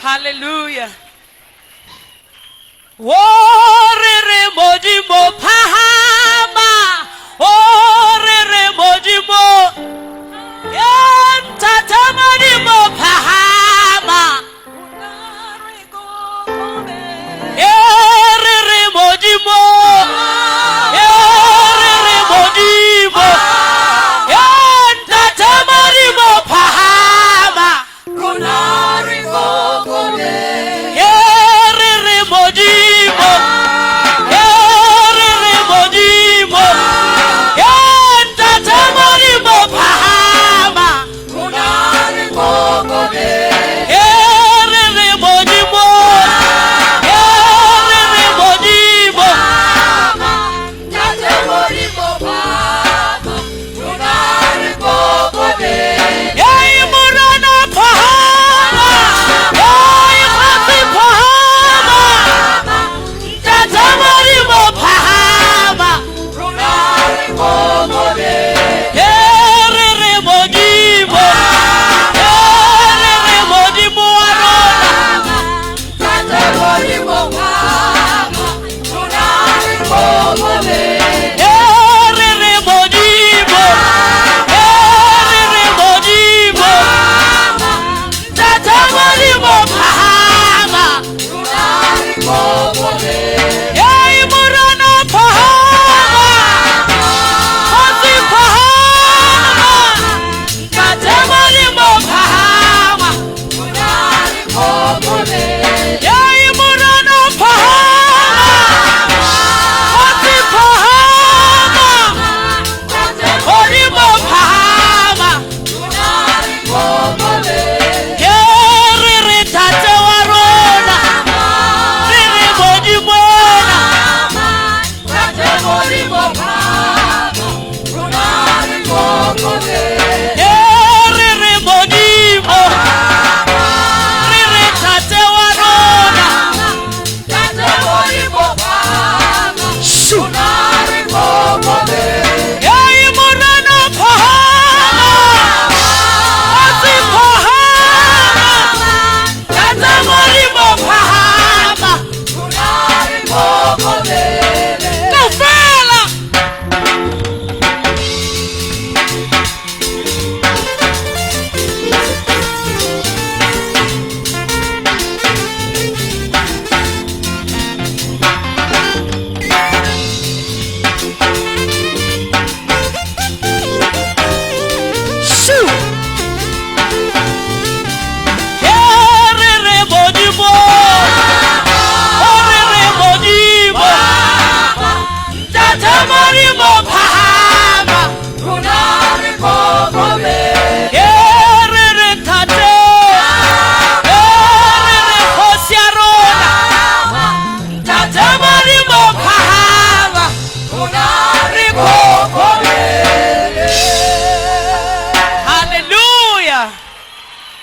Hallelujah. Orere mojimo pahama. Orere mojimo. Tatamani mo pahama. Orere mojimo. Orere mojimo. Tatamani mo pahama.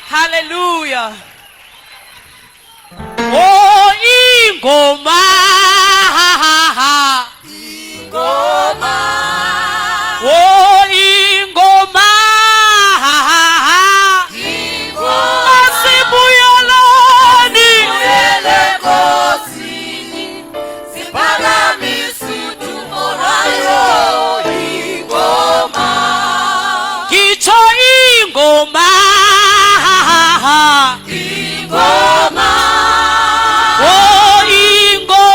Hallelujah. Oh, ingoma. Ingoma. Oh, ingoma. Ingoma. Asibuyalani. Uyele kosini. Sipagamisi tumorayo. Ingoma. Kicho ingoma. Ingoma. Oh, ingoma.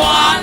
One.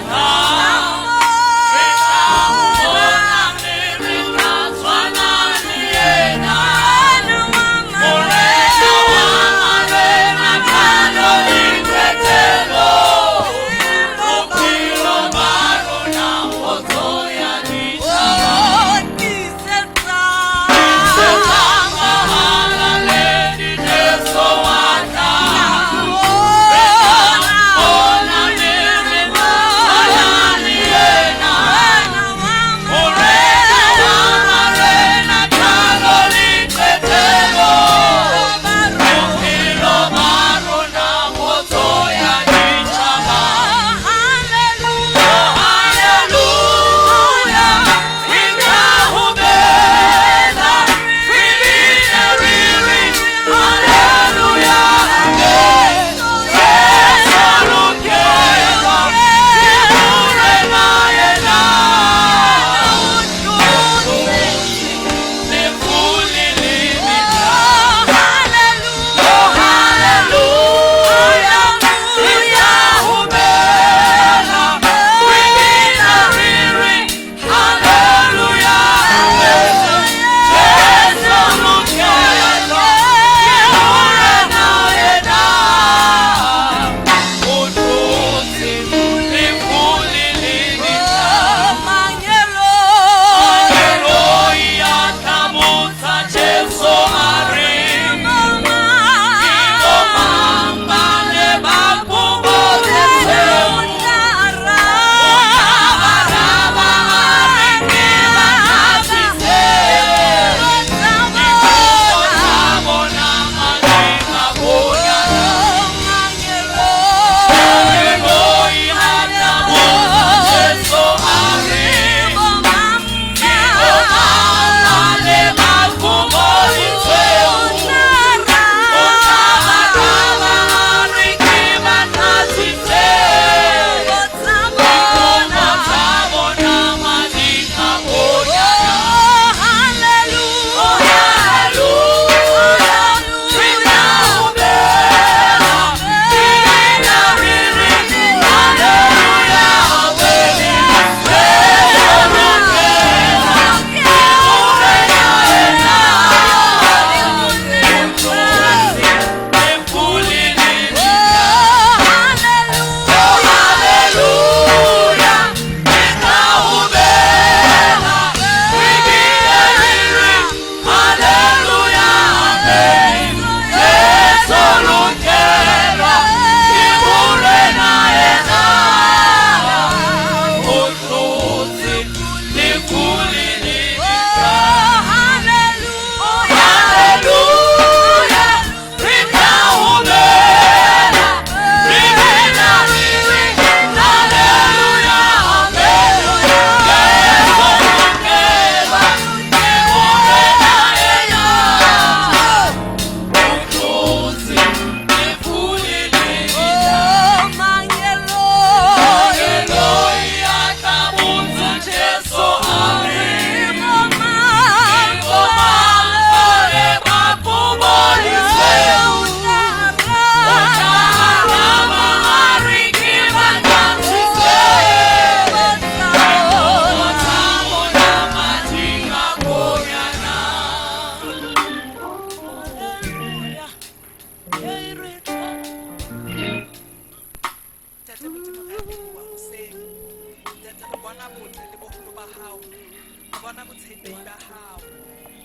ntate re bona botle le boholo ba hao, re bona botshepi ba hao,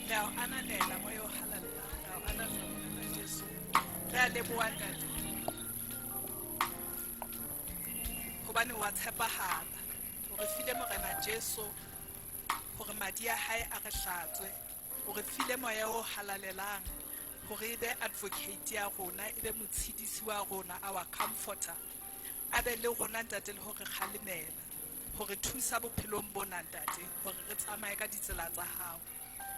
re a o ananela moya o halalla, re a o ananela monana Jesu, re a leboha ntate hobane wa tshepahala o re file morena Jesu hore madi a hae a re hlatswe, o re file moya o halalelang hore e be advocate ya rona, e be motshedisi wa rona, our comforter, a be le rona ntate le hore kgalemela, hore thusa bophelong bona ntate, hore re tsamaye ka ditsela tsa hao.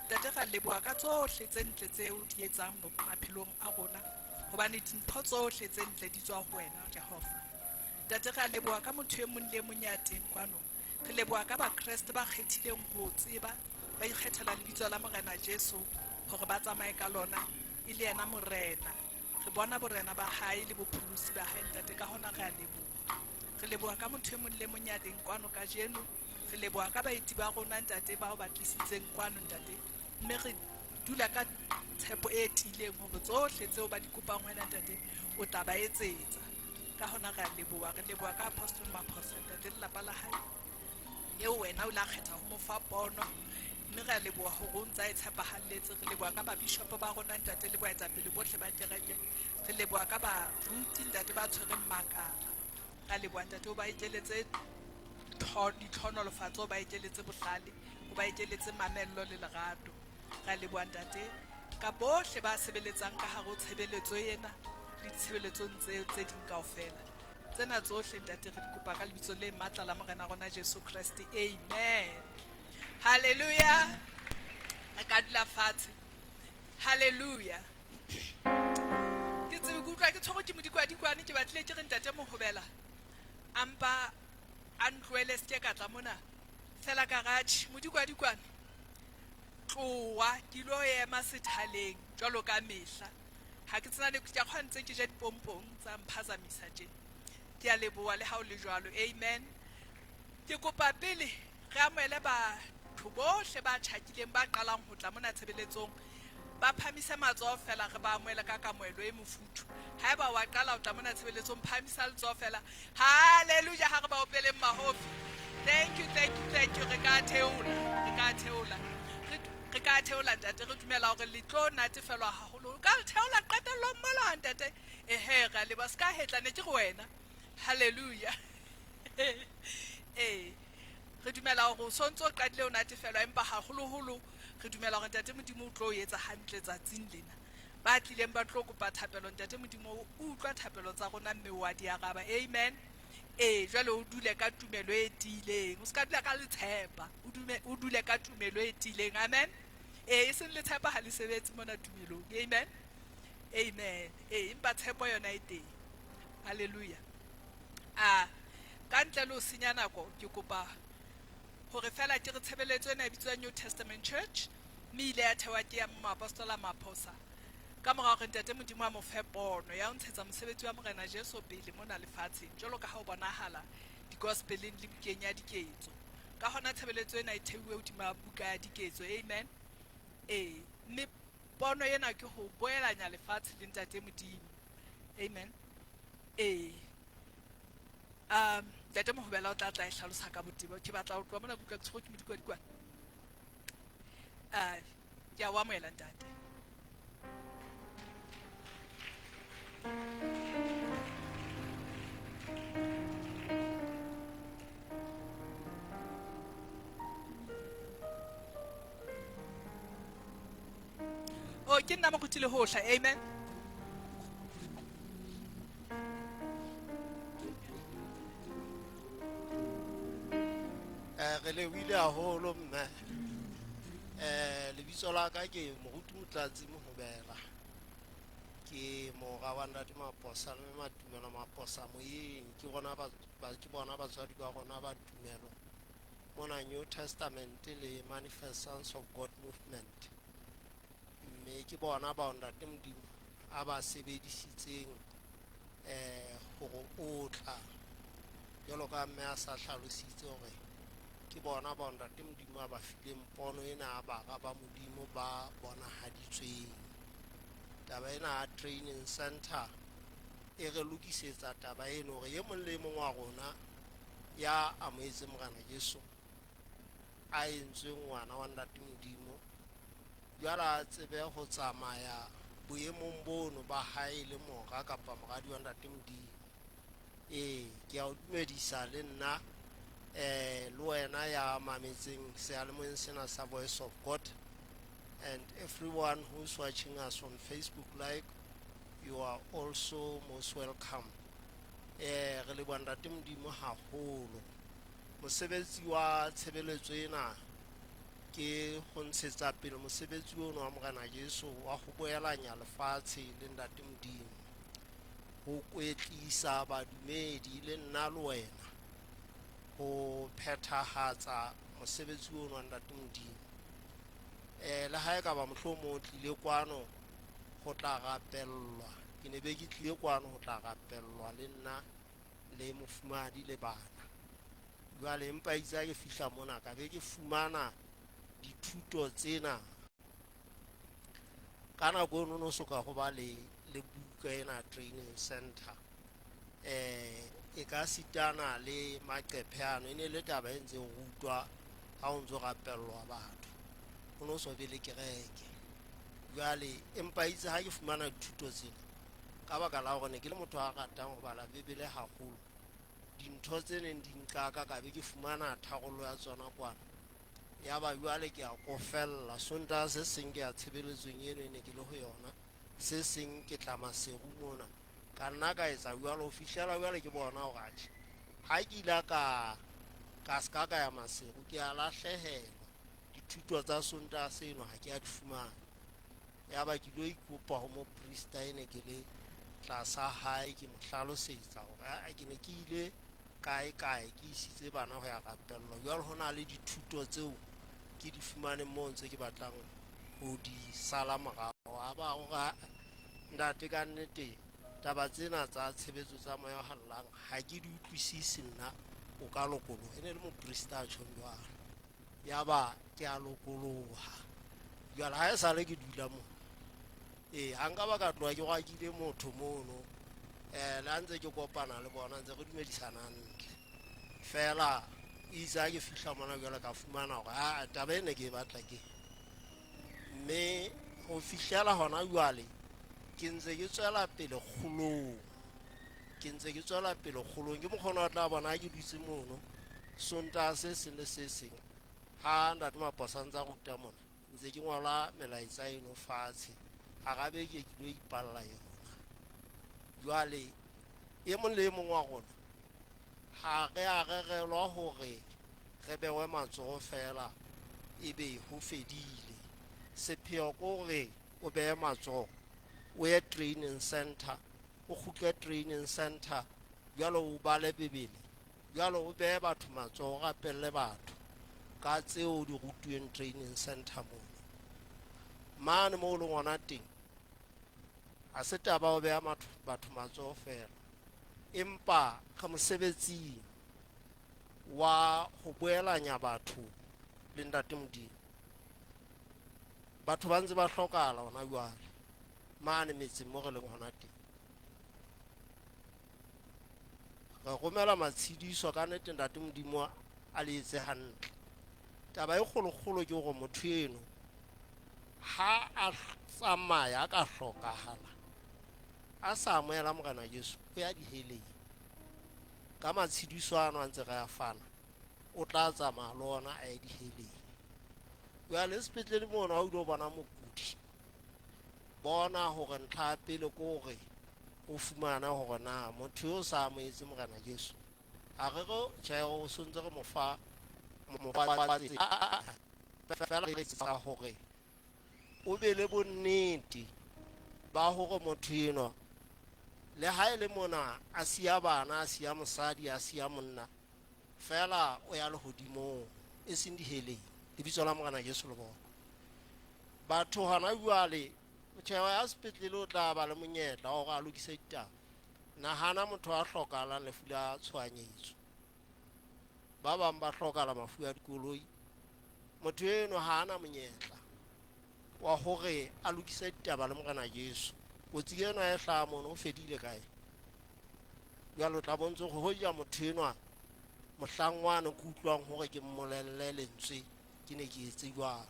Ntate ra leboha ka tsohle tse ntle tseo di etsang maphelong a rona, hobane dintho tsohle tse ntle di tswa ho wena Jehova. Ntate ra leboha ka motho e mong le mong ya teng kwano, re leboha ka bakreste ba kgethileng ho tseba, ba ikgethela lebitso la morena Jesu hore ba tsamaye ka lona e le yena morena. Re bona borena ba hae le bopholosi ba hae ntate, ka hona re a leboha. Re leboha ka motho e mong le mong ya teng kwano ka jeno, re leboha ka baeti ba rona ntate bao ba tlisitseng kwano ntate, mme re dula ka tshepo e tiileng hore tsohle tseo ba di kopang wena ntate o tla ba etsetsa. Ka hona re a leboha, re leboha ka Apostle Maphosa ntate le lapa la hae eo wena o la kgetha ho mo fa pono, mme re a leboha hore o ntsa e tshepahalletse. Re leboha ka babishopo ba rona ntate le boetapele bohle ba kereke, re leboha ka baruti ntate ba tshwereng makala, re a leboha ntate o ba ekeletse ditlhonolofatso, o ba ekeletse bohlale, o ba ekeletse mamello le lerato. Re a leboha ntate ka bohle ba sebeletsang ka hare ho tshebeletso ena le ditshebeletsong tse ding kaofela. Tsena tsohle ntate re di kopa ka lebitso le matla la morena rona Jesu Kriste, amen. Hallelujah. Re ka dula fatshe. Hallelujah. Ke tsebe ke utlwa ke tshwarwe ke modikwadikwane, ke batlile ke re ntate Mohobela ampa a ntlohele se ke ka tla mona fela garage. Modikwadikwane tloa ke lo ema sethaleng jwalo ka mehla, ha ke tsena le ke a kgwantse ke ja dipompong tsa mphazamisa tje. Ke a leboha le ha o le jwalo, amen. Ke kopa pele re amohele batho bohle ba tjhakileng ba qalang ho tla mona tshebeletsong, ba phamise matsoho fela re ba amohele ka kamohelo e mofuthu. Haeba wa qala ho tla mona tshebeletsong, phamisa letsoho fela. Haleluya, ha re ba opeleng mahofi. Thank you, thank you, thank you. Re ka theola ntate, re dumela hore le tlo natefelwa haholo. Ka theola qetellong mona ntate, ehe re a leba ska hetlane ke wena. Haleluya. Re dumela hore o sontso o qadile o natefelwa, empa haholoholo re dumela hore ntate Modimo o tlo etsa hantle tsatsing lena. Ba tlileng ba tlo kopa thapelo ntate Modimo o utlwa thapelo tsa rona, mme wa di araba, amen. Jwale o dule ka tumelo e tiileng, o ska dula ka letshepa, o dule ka tumelo e tiileng, amen. E seng letshepa ha le sebetse mona tumelong, amen, amen. Empa tshepo yona e teng. Haleluya. Ka ntle le ho senya nako, ke kopa hore fela ke re tshebeletso ena e bitswang New Testament Church, mme ile ya thewa ke ya Apostola Maphosa ka mora hore ntate Modimo a mo fe pono ya ho ntshetsa mosebetsi wa morena Jesu pele mona lefatsheng, jwalo ka ha o bonahala digospeleng le bukeng ya diketso. Ka hona tshebeletso ena e theuwe hodima buka ya diketso, amen. Mme pono ena ke ho boelanya lefatshe le ntate Modimo, amen. Ntate Mohobela o tla e hlalosa ka botebo. Ke batla ho tloha mona buka ke tshwarwe ke modikwadikwane. Ke a o amohela ntate. Ke nna moruti le hohla, amen. Re lebohile haholo mme. Lebitso la ka ke moruti Motlatsi Mohobela, ke mora wa ntate Maphosa le Matumelo Maphosa moyeng. Ke bona batswadi ba rona ba tumelo mona New Testament le Manifest Sons of God Movement, mme ke bona ba ntate Modimo a ba sebedisitseng hore o tla jwalo ka mme a sa hlalositse hore ke bona ba ntate Modimo a ba fileng pono ena ba Modimo ba bonahaditsweng. Taba ena ya training center e re lokisetsa taba eno hore ye mong le mong wa rona ya amoetse Morena Jesu a entswe ngwana wa Ntate Modimo, jwale a tsebe ho tsamaya boemong bono ba hae le mora kapa moradi wa Ntate Modimo. Ke a o dumedisa le nna le wena ya mametseng seyalemoyeng sena sa Voice of God, and everyone who's watching us on Facebook Live, you are also most welcome. Re leboha Ntate Modimo haholo. Mosebetsi wa tshebeletso ena ke ho ntshetsa pele mosebetsi ono wa Morena Jesu wa ho boelanya lefatshe le Ntate Modimo, ho kwetlisa badumedi le nna le wena ho phethahatsa mosebetsi ono wa Ntate Modimo. Le ha e ka ba mohlomong o tlile kwano ho tla rapellwa, ke ne be ke tlile kwano ho tla rapellwa le nna le mofumadi le bana. Jwale empa itse ha ke fihla mona ka be ke fumana dithuto tsena ka nako eno no soka ho ba le buka ena training center. E ka sitana le maqephe ano, e ne le taba e ntse rutwa ha o ntso rapellwa batho, ho no so be le kereke. Jwale empa itse ha ke fumana dithuto tsena ka baka la hore ne ke le motho a ratang ho bala Bebele haholo, dintho tse neng di nkaka ka be ke fumana tharollo ya tsona kwana. Ya ba jwale ke a kofella, Sontaha se seng ke a tshebeletsong eno e ne ke le ho yona, se seng ke tla Maseru mona, ka nna ka etsa jwalo ho fihlela jwale ke bona hore atjhe, ha ke ila ka ska ka ya Maseru ke a lahlehelwa, dithuto tsa Sontaha seno ha ke a di fumana. Ya ba ke lo ikopa ho moprista e ne ke le tlasa hae, ke mo hlalosetsa hore ke ne ke ile kae ke isitse bana ho ya rapellwa, jwale ho na le dithuto tseo ke di fumane moo ntse ke batlang ho di sala morao. A ba hore ntate ka nnete taba tsena tsa tshebetso tsa moya hallang ha ke di utlwisise nna, o ka lokoloha. E ne le moprista a tjhong jwalo. Ya ba ke a lokoloha, jwale ha e sale ke dula moo, ha nka ba ka tloha ke gwakile motho mono, le ha ntse ke kopana le bona ntse re dumedisana hantle. Fela itse ha ke fihla mona jwale ka fumana hore taba e ne ke e batla ke, mme ho fihlela hona jwale ke ntse ke tswela pele kgolong, ke mokgona wa tla bona ha ke dutse mono Sontaha se seng le se seng, ha Ntate Maphosa ntse a ruta mona, ntse ke ngola melaetsa eno fatshe, hara beke ke lo ipalla yona. Jwale e mong le e mong wa rona ha re a rerelwa hore re bewe matsoho fela ebe ho fedile. Sepheo ke hore o behe matsoho, o ye training center, o kgutle training center, jwalo o bale Bebele, jwalo o behe batho matsoho, o rapelle batho ka tseo di rutuweng training center moo. Mane moo le ngwana teng, ha se taba o beha batho matsoho fela, empa ka mosebetsing wa ho boelanya batho le Ntate Modimo, batho ba ntse ba hlokahala hona jwale mane metseng mo re leng hona teng. Re romela matshediso ka nnete Ntate Modimo a le etse hantle. Taba e kgolo ke hore motho eno ha a tsamaya a ka hlokahala, a sa amohela Morena Jesu, o ya diheleng. Ka matshediso ano a ntse re a fana, o tla tsamaya le ona a ye diheleng. Jwale sepetlele mona ha o ilo bona mokudi, bona hore ntlha ya pele ke hore o fumana hore na motho yo sa amohetse Morena Jesu, a re go tjhe o sontse re mofa fela re etsa hore o be le bonnete ba hore motho eno le ha e le mona a siya bana, a siya mosadi, a siya monna, fela o ya lehodimong, e seng diheleng. Lebitso la Morena Jesu le bona. Batho hana jwale tjhe ya sepetlele o tla ba le monyetla hore a lokise ditaba. Nahana motho a hlokahalang lefu la tshohanyetso, ba bang ba hlokahala mafu a dikoloi, motho eno ha ana monyetla wa hore a lokise ditaba le Morena Jesu. Kotsi eno a e hlaha mono o fedile kae? Jwale o tla bontse hore hoja motho enwa mohlangwane ke utlwang hore ke mmolelle lentswe ke ne ke etse jwalo.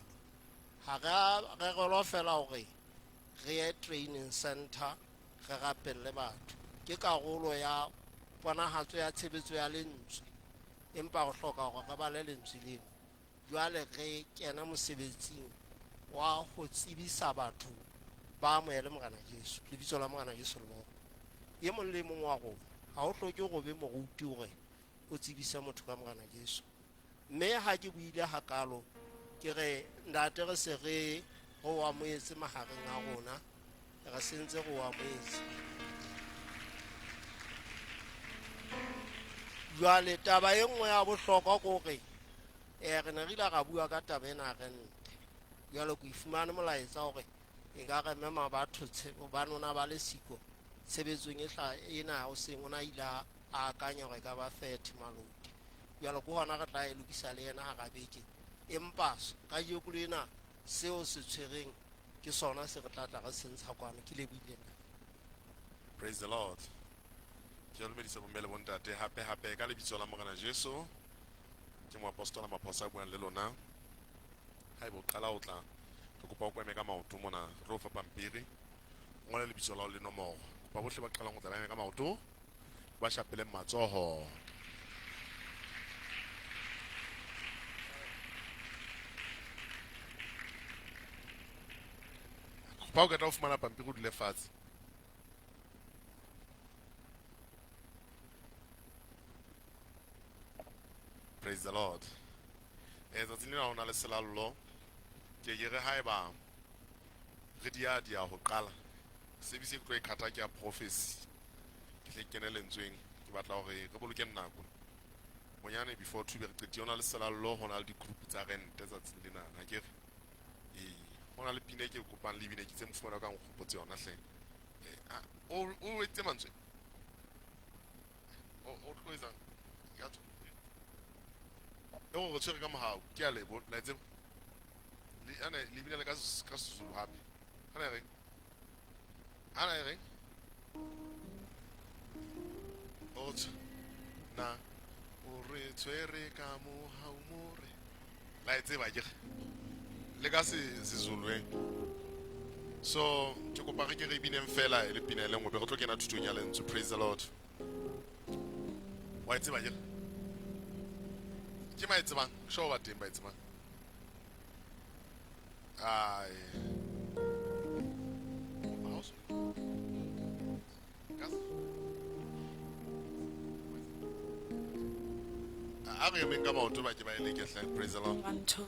Ha re golo fela hore re ye training center re rapelle batho, ke karolo ya ponahatso ya tshebetso ya lentswe, empa go hloka hore re bale lentswe leno. Jwale re kena mosebetsing wa ho tsebisa batho ba amohele Morena Jesu, lebitso la Morena Jesu le bona. E mong le mong wa rona ha o hloke go be moruti hore o tsebise motho ka Morena Jesu. Mme ha ke buile hakalo ke re ntate re se re go amoetse mahareng a rona, re sentse go amoetse. Jwale taba e nngwe ya bohlokwa ke hore re ne re ile ra bua ka taba ena rente. Jwale ko ifumane molaetsa hore e ka re mema batho ba nona ba le siko tshebetsong e ena o seng ona ile a akanya hore ka ba 30 malodi. Jwale ko hona re tla e lokisa le yena ha beke, empa ka jeko lena seo se tshwereng ke sona se re tla re sentsha kwana. Ke lebile. Praise the Lord. Ke le medisa bommele bontate hape ka lebitso la Morena Jesu. Ke mo apostola maphosa buang le lona. Ha ibo qala o tla re kopa o kweme ka maoto mona re o fa pampiri ngole lebitso la o le nomoro. Ba bohle ba qala go tla ka maoto ba shapele matsoho. Ba o ka tla o fumana pampiri o dile fatshe. Praise the Lord. Tsatsing lena ho na le selallo ke re haeba re dia ho qala sebise ke tlo e khata ke ya prophecy ke tle kene lentsweng ke batla hore re boloke nako monyane before two be re qeti hona le selallo hona le di group tsa rent tsatsing lena ha ke re hona le pine ke kopang le bine ke tse mfumana ka nkgopotse yona hle o etse mantswe o tloetsa ya tlo go tshwere ka mohau ke a lebo la etse le ana le bina le ka Sezulu hape ana re otho na o re tshwere ka mohau more la etse ba ke le ka Sezulu so ke kopa re ke re bineng fela le pina le ngwe be go tlo kena thutong ya lentswe. Praise the Lord. Wa etse ba ke ke ma etse bang show ba teng ba etse bang ai house gas a re menga maoto ba ke ba ile ke hle. Praise the Lord. 1 2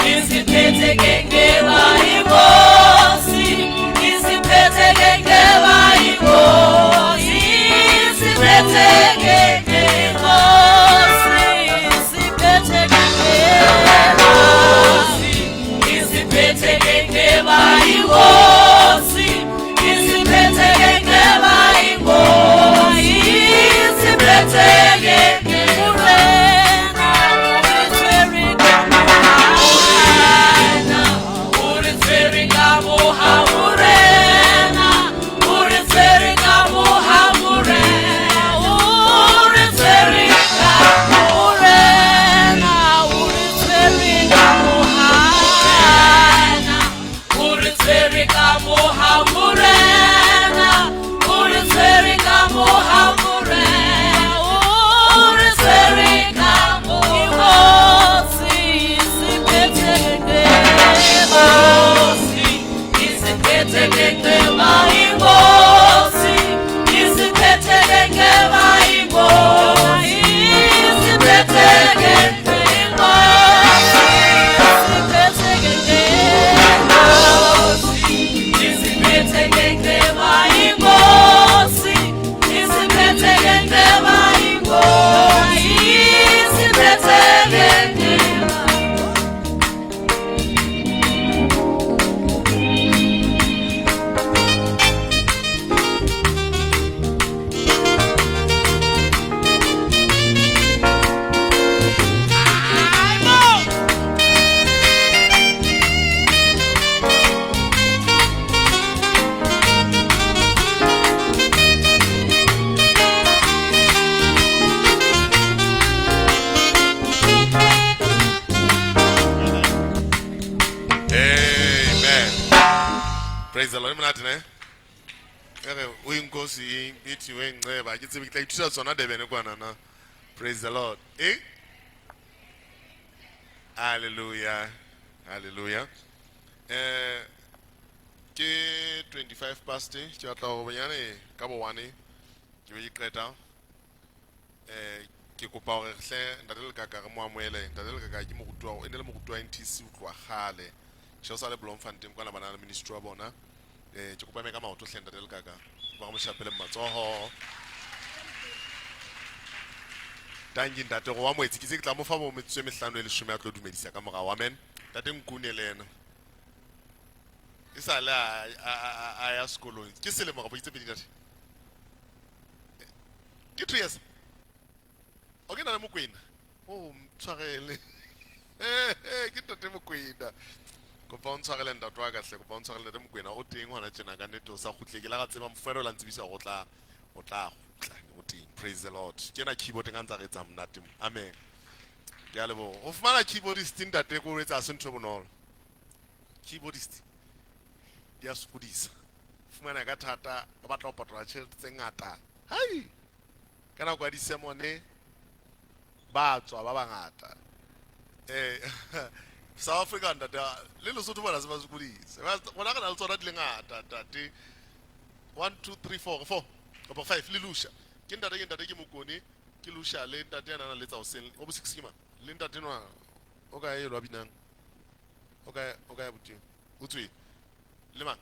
Is it monate ne ere o inkosi ithi wengceba ke tsebe ke tla ithuta tsona Durban kwana na. Praise the Lord. Hallelujah. Hallelujah. Ke 25 past ke batla go bonyane ka bo 1 ke be ke qeta ke kopa gore hle ntate le ka re mo amoele ntate le ka ke moruti wa ene le moruti wa NTC o tloa gale tšeo sa le Bloemfontein kwana bana le ministry wa bona ke kopa me ka maoto hle ntate le ka ba go mo shapele matsogo tangi ntate go wa moetsi ke se ke tla mo fa bo metswe mehlano e le 10 a tlo dumedisa ka morago amen ntate nkune le ena e sa le a ya sekolong ke selemo go itse pedi ntate ke 2 years okay na le mokwena o mtshwarele ke ntate mokwena kopa o ntshwarele ntate wa kahle kopa o ntshwarele ntate mokwena o teng hona tjena ka nnete o sa khutle ke la ga tseba mfero la ntsibisa go tla khutla o teng praise the Lord ke na keyboard nga ntsa re tsa mnate amen ke a lebo o fumana keyboardist ntate go etsa sentho bonolo keyboardist dia sukudisa fumana ka thata ba batla go patala tšhelete tse ngata hai kana kwa di semone ba tswa ba bangata South Africa ntate le Lesotho bona se ba sukudisa bona kana le tsona di le ngata tate 1 2 3 4 4 opa 5 le lusha ke ntate ke mokone ke lusha le ntate yana na letsa o sen o bo 6 kima le ntate nwa o ka ye lo binang o ka buti utswe le mang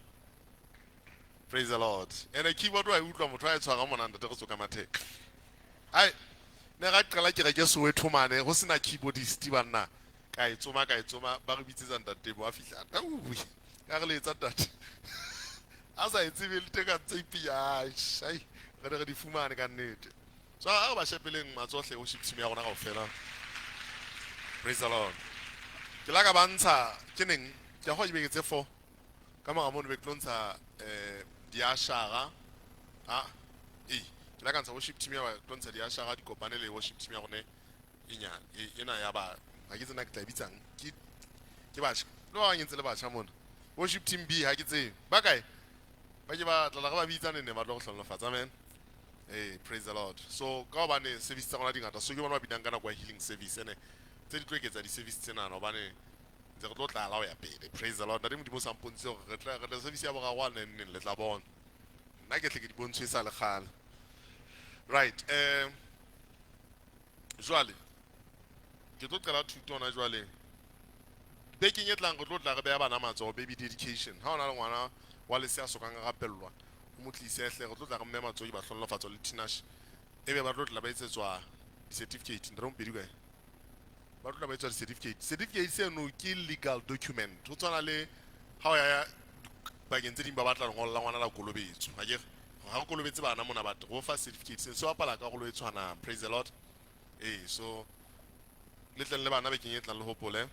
praise the Lord ene keyboard wa utlwa motho a etshwara mona ntate go tsoka mathe ai ne ga qala ke ke Soweto mane go sena keyboardist banna ka e tsoma ba re bitsetsa ntate bo a fihla ka re letsa ntate a sa itse le teka tsipi ya shai re di fumane ka nnete so a ba shepeleng matsohle o ship team ya rona kaofela praise the Lord ke la ka bantsha ke neng ke go ibeke tse 4 ka mo gamone be tlontsha diashara ke la ka ntsha worship team ya tlontsha diashara di kopane le worship team ya rone ena ya ba ga ke tsena ke tla bitsang ke ba lo a ngentse le ba tsha mona worship team B ha ke tse ba kae ba ke ba tla ga ba bitsane ne ba tlo go hlolofatsa amen praise the Lord so ka ba ne service tsa rona dingata so ke bona ba binang kana kwa healing service ene tse di tlo eketsa di service tsena no ba ne tse go tla la o ya pele praise the Lord ntate modimo sa mpontse go re tla service ya boragwa ne le tla bona nna ke tle ke di bontshwe sa le gale right jwale ke tlo qala thuto ona jwale beking e tlang go tlo tla re beya bana matsogo baby dedication ha ona le ngwana wa le se a sokang ga gapellwa o motlise hle go tlo tla ga mme matsogi ba hlolofatso le tinash ebe ba tlo tla ba etsetswa certificate ndro mpedi kae ba tlo tla ba etsetswa certificate se no ke legal document o tsana le ha o ya ba gentse ding ba batla go ngolla ngwana la kolobetso ha ke ga go kolobetse bana mona batho go fa certificate se wa pala ka go lo etshwana praise the Lord so le tleng le bana be keng e tlang le hopole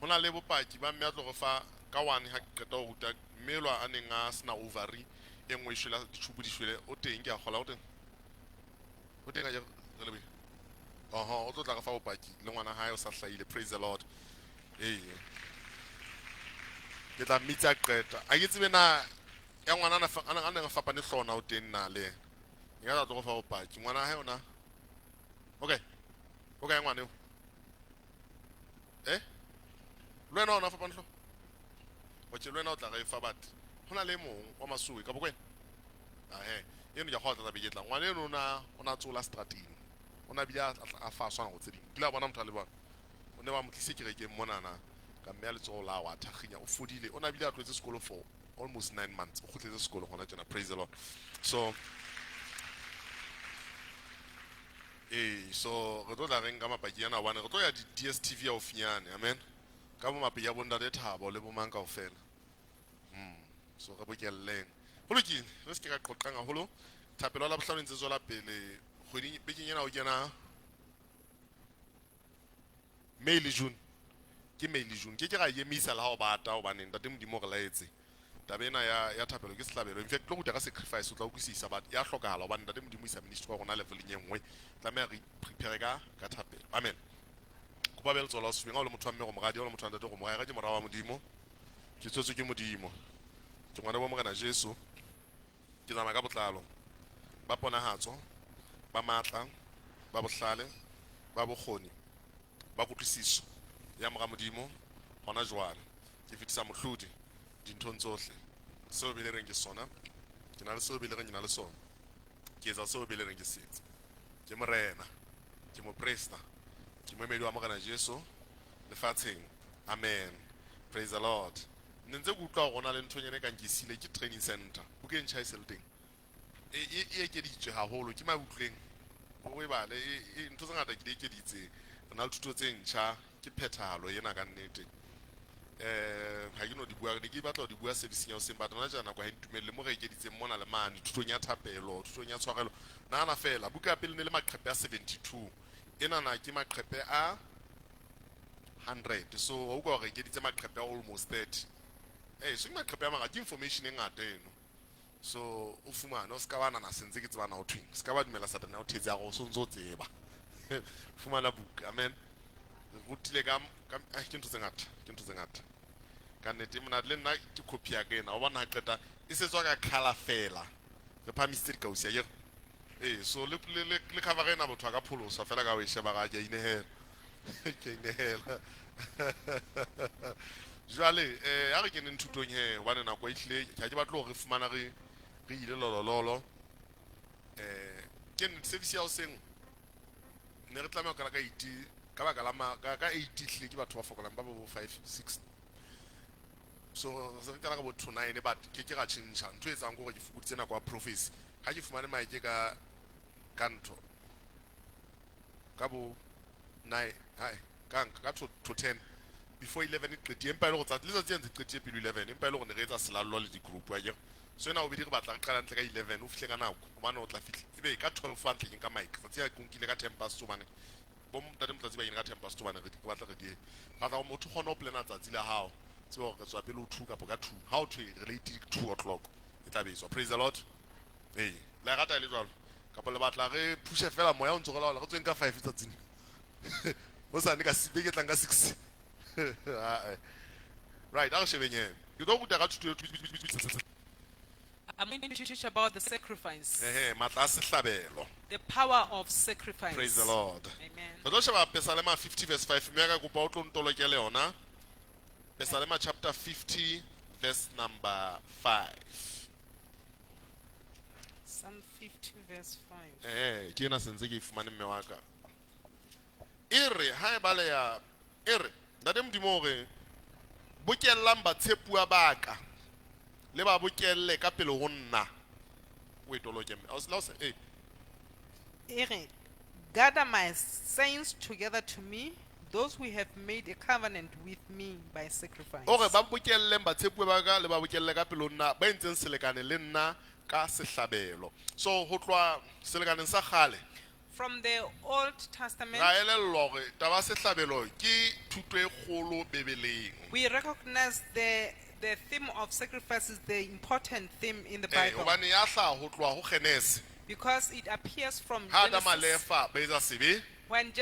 hona le bopaki ba mme a tlo go fa ka one ha ke qeta go ruta mmelwa a neng a sena ovary e nngwe shwela dithubu di shwele o teng ke a gola o teng a je re lebe o tlo tla go fa bopaki le ngwana hae o sa hlaile praise the Lord ke tla mitsa qeta a ke tsebe na ya ngwana a neng a fapane hlona o teng na le e ka tlo go fa bopaki ngwana hae ona okay ngwana eo le wena ona fapane hlo le wena o tla ga e fa bat hona le mong wa masui ka bokwena eno ya go tla be ketla ngwana eno ona tsola strateng ona bia a fa swana go tseding dila bona motho a le bona o ne ba motlise ke reke monana ka mme a letsogo la wa thaginya o fodile ona bile a tlwetse sekolo for almost 9 months o khutletse sekolo gona tsena praise the Lord so re tlo tla reng ka mapaki yana bana re tlo ya di DSTV ya ofinyane amen ka bo mapaki ya bonda le thabo le bo mang kaofela so re bokelleng go lokile re se ke ka qoqanga holo thapelo la bohlano ntse tswela pele kgwedi bekeng yana o kena May le June ke ga emisa la ha o bata o baneng ntate modimo re laetse tabena ya thapelo ke sehlabelo in fact lo go dira sacrifice o tla utlwisisa but ya hlokagala hobane ntate modimo isa ministry wa rona level e nngwe tlameha re prepare ka thapelo amen kuba bele tsola o se binga o le motho wa mme go mogadi o le motho wa ntate go mogae ga ke morao wa modimo ke tswetswe ke modimo ke ngwana wa morena Jesu ke tsamaya ka botlalo ba ponahatso ba matla ba bohlale ba bokgoni ba kutlwisiso ya mora modimo hona jwale ke fetisa mohlodi dinthong tsohle seo be le reng ke sona ke na le seo be le reng ke na le sona ke etsa seo be le reng ke setse ke morena ke mopresta ke moemedi wa morena Jesu lefatsheng amen praise the Lord ne ntse ke utlwa go na le nthonyane ka nkisile ke training center bukeng tjha isel teng e ekeditswe haholo ke mautlweng o e bale ntho tse ngata ke di ekeditse re na le thuto tse ntjha ke phethahalo ena ka nnete ha ke no di bua ke batla di bua service ya seng batla na jana kwa ntumelle mo re ekeditse mona le mane thutong ya thapelo thutong ya tshwarelo nana fela buka ya pele ne le maqhepe a 72 ena na ke maqhepe a 100 so o go re ekeditse maqhepe a almost 30 so ke maqhepe a mangata information e ngata eno so o fumana o ska bana na sentse ke tsebana ho twing ska ba dumela satana o thetse ya go so ntso tseba fumana buka amen rutile ka ke ntho tse ngata ka nnete mona le nna ke copy ya kena o bona qeta e se tswa ka color fela re phamisitse di kausi ya so le cover ena botho ka pholosa fela ka o e sheba ga ke inehela ke inehela jwale a re kene nthutong he wa nna go ihle ke ke batlo re fumana re ile lolololo ke service ya o seng ne re tlameha ka 80 ka baka la ka 80 hle ke batho ba fokolang ba bo 5 6 so re ka bo 9 but ke ga tshintsha ntho e tsang go ke fukutse na kwa prophecy ha ke fumane maike ka kanto ka bo 9 hai ka to 10 before 11 e qeti empa ile go tsa le tsa ntse qeti pele 11 empa ile go ne re etsa selalo le di group wa ke so na o be di re batla qala ntle ka 11 o fihle ka nako bana o tla fihla ebe ka 12 fa ntle ka mic fa tsia kunkile ka 10 past 2 bana bom tata motlatsi ba ina ka 10 past 2 bana re ke batla re di batla o motho gona o plana tsatsi la hao tseo re tswa pele o 2 ka ka 2 how to relate 2 o'clock e tla be so praise the Lord la rata ile jwalo ka le batla re pushe fela moya o ntse go laola go tsweng ka 5 tsatsing o sa ne ka sibe ke tlang ka 6 right a re shebenye ke go buta ka thuto I'm going to teach about the sacrifice, matla sehlabelo the power of sacrifice. praise the Lord Amen. re tlo sheba Psalm 50 verse 5 mme ka kopa o tlo ntolokele yona Psalm chapter 50 verse number 5 Psalm 50 verse 5. ke na sentse ke ifumane mme wa ka ere ha e bale ya ere ntate modimo re bokellang batshepua baka le ba bokelle ka pele go nna o etoloke mme a se la se Ere, gather my saints together to me, those who have made a covenant with me by sacrifice. ore ba bokelleng batshepua baka le ba bokelle ka pele go nna ba ntseng selekane le nna ka sehlabelo so ho tloa selekaneng sa gale From the Old Testament, ga elellwa gore taba sehlabelo ke thuto e kgolo bebeleng we recognize the theme of sacrifice is the important theme in the Bible gobane ya hlaha ho tloa go Genesis because it appears from ha Adam a Genesis. lefa ba etsa sebe When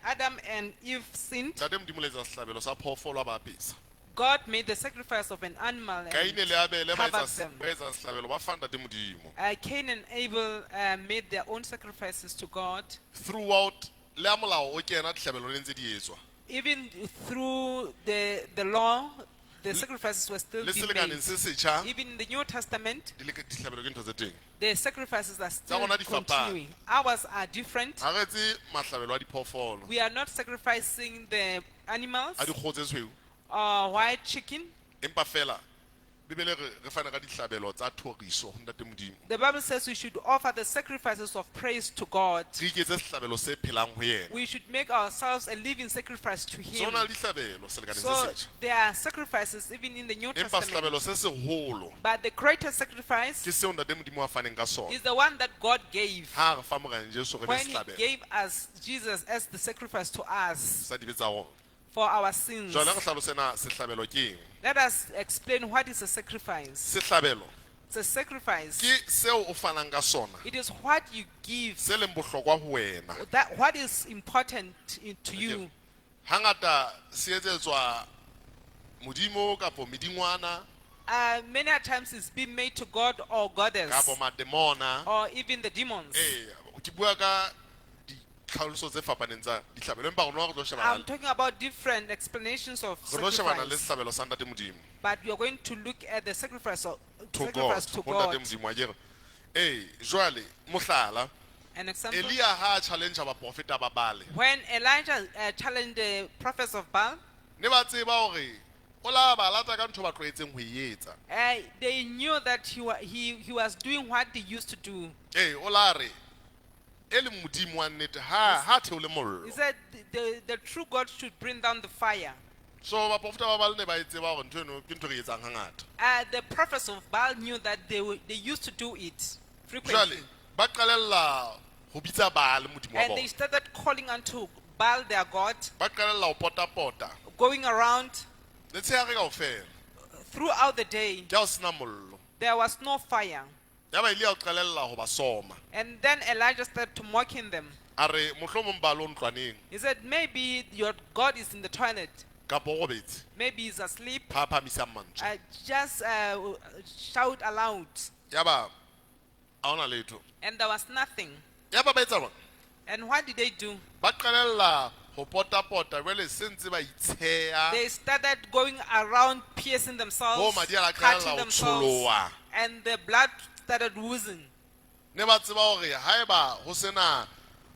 Adam and Eve sinned, ntate modimo le etsa sehlabelo sa phoofolo a ba apesa God made the sacrifice of an animal kaine and le abele ba covered them. etsa sehlabelo ba fa ntate modimo Cain and Abel made their own sacrifices to God. throughout le a molao o kena dihlabelo le ntse di etswa Even through the law, the sacrifices were still le being selekaneng made. se setjha Even in the New Testament, dihlabelo ke ntho tse teng the sacrifices are still rona di fapane. continuing. Ours are different. ga re tse mahlabelo a diphoofolo We are not sacrificing the animals a dikgoho tse tshweu or white chicken. empa fela bibele re fana ka dihlabelo tsa thoriso ho ntate modimo The Bible says we should offer the sacrifices of praise to God. re iketse sehlabelo se phelang ho yena We should make ourselves a living sacrifice to so Him. na le dihlabelo selekaneng So se setjha there are sacrifices even in the New empa Testament. sehlabelo se seholo But the greatest sacrifice ke seo ntate modimo a faneng ka sona is the one that God gave ha re fa morena Jesu re be when He sehlabelo gave us Jesus as the sacrifice to us sa dibe tsa rona for our sins. jwale re hlalosena sehlabelo ke eng Let us explain what is a sacrifice. sehlabelo It's a sacrifice. ke seo o fanang ka sona It is what you give, se leng bohlokwa ho wena that what is important to you. hangata se etsetswa modimo kapo medingwana Many a times it's been made to God or goddess kapo mademona. or even the demons. Ke bua ka ditlhaloso tse fapaneng tsa ditlhabelo empa rona re tlo I'm shebana talking about different explanations of re tlo shebana le sacrifice. setlhabelo sa ntate modimo But you're going to look at the sacrifice to God to ho ntate God. modimo akere jwale mohlala An example, Elia ha challenge abaprofeta ba Baale when Elijah challenged the prophets of Baal, ne ba tseba hore o la ba lata ka ntho ba tlwaetseng ho e etsa they knew that he was doing what they used to do. o la re e le modimo wa nnete ha theole mollo He said the true God should bring down the fire. so baprofeta ba Baale ne ba e tseba hore ntho eno ke ntho re etsang hangata The prophets of Baal knew that they used to do it jwale frequently. ba qalella ho bitsa Baale modimo wa And they bona started calling unto Baal their God, ba qalella ho pota going around le tshehare kaofela throughout the day. ke ha o sena mollo There was no fire. ya ba ile ya o qalella ho ba soma And then Elijah started to mocking them. a re mohlomong Baale o ntlwaneng He said, maybe your God is in the toilet. kapo o robetse Maybe he's asleep. phaphamisang mantswe Just shout aloud. ya ba a hona letho And there was nothing. ya ba etsa jwang And what did they do? ba qalella ho pota jwale se ntse ba itsheya They started going around piercing bo themselves, madi a la cutting qalella ho themselves, tsholoha and the blood started oozing. ne ba tseba hore haeba ho sena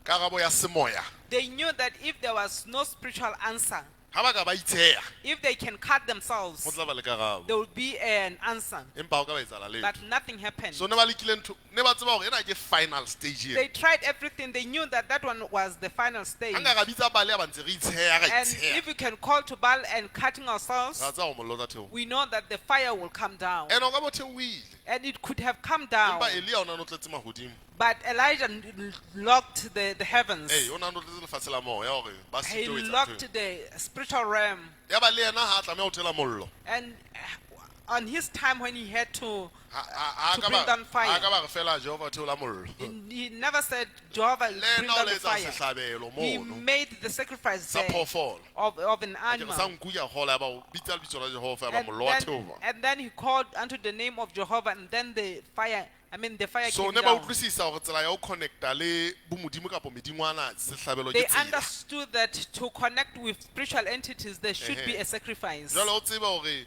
karabo ya semoya They knew that if there was no spiritual answer, ha ba ka ba itsheya if they can cut ho themselves, tla ba le karabo there would be an answer. empa ho ka ba etsala But letho nothing happened. so ne ba lekile ntho ne ba tseba hore ena ke final stage They ena tried everything. They knew that that one was the final stage. ha nka ra bitsa Baale ya ba ntse re itsheya ra And itsheya if we can call to Baal and cutting ourselves, ra tsa ho mollo tsa theo we know that the fire will come down. ene o ka bo theoile And it could have come down. empa Elia o na no tletse mahodimo But Elijah locked the heavens. o na no tletse lefatshe la moya hore ba se He tlo etsa locked ntho the spiritual realm. ya ba le yena ha a tlameha ho thela mollo And on his time when he had to ha To ka bring ba down fire. ha ka ba re fela Jehova theola mollo he never said Jehovah le bring ena o down le the etsa fire. sehlabelo He mono made the sacrifice sa there phoofolo of an sa animal. nku ya hola ya ba o bitsa lebitso la Jehova ya ba mollo wa theoha And then he called unto the name of Jehovah, and then the fire so came ne ba down. utlwisisa hore tsela ya ho connecta le bomodimo kapo medingwana sehlabelo They ke tsela understood that to connect with spiritual entities, there should be a sacrifice. jwale o tseba hore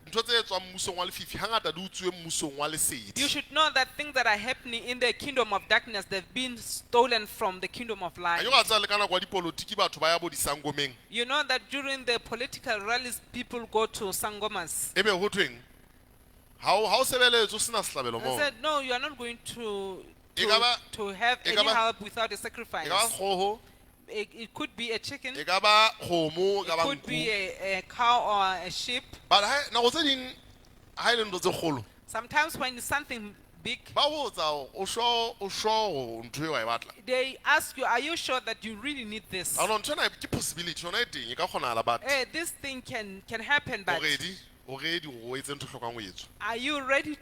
ntho tse etswang mmusong wa lefifi hangata di utsuwe mmusong wa lesedi You should know that things that are happening in the kingdom of darkness, they've been stolen from the kingdom of a light. yo ga tsa le ka nako ya dipolotiki batho ba ya bo disangomeng You know that during the political rallies, people go to sangomas. ebe ho thweng ha o sebeletse o sena sehlabelo I moo said, no, you are not going to Ekaba- have any ekaba- help without a sacrifice. e ka ba kgoho It could be a chicken, e it ka ba kgomo e ka ba could be nku a cow or a sheep. but nako tse ding ha e le ntho tse kgolo Sometimes when it's something big, ba botsa hore o sure ntho e wa e batla they ask you, are you sure that you really need this? a no ntho ena ke possibility yona e teng e ka kgonahala but This thing can happen, but already gore o etse ntho hlokang ho etswa are you ready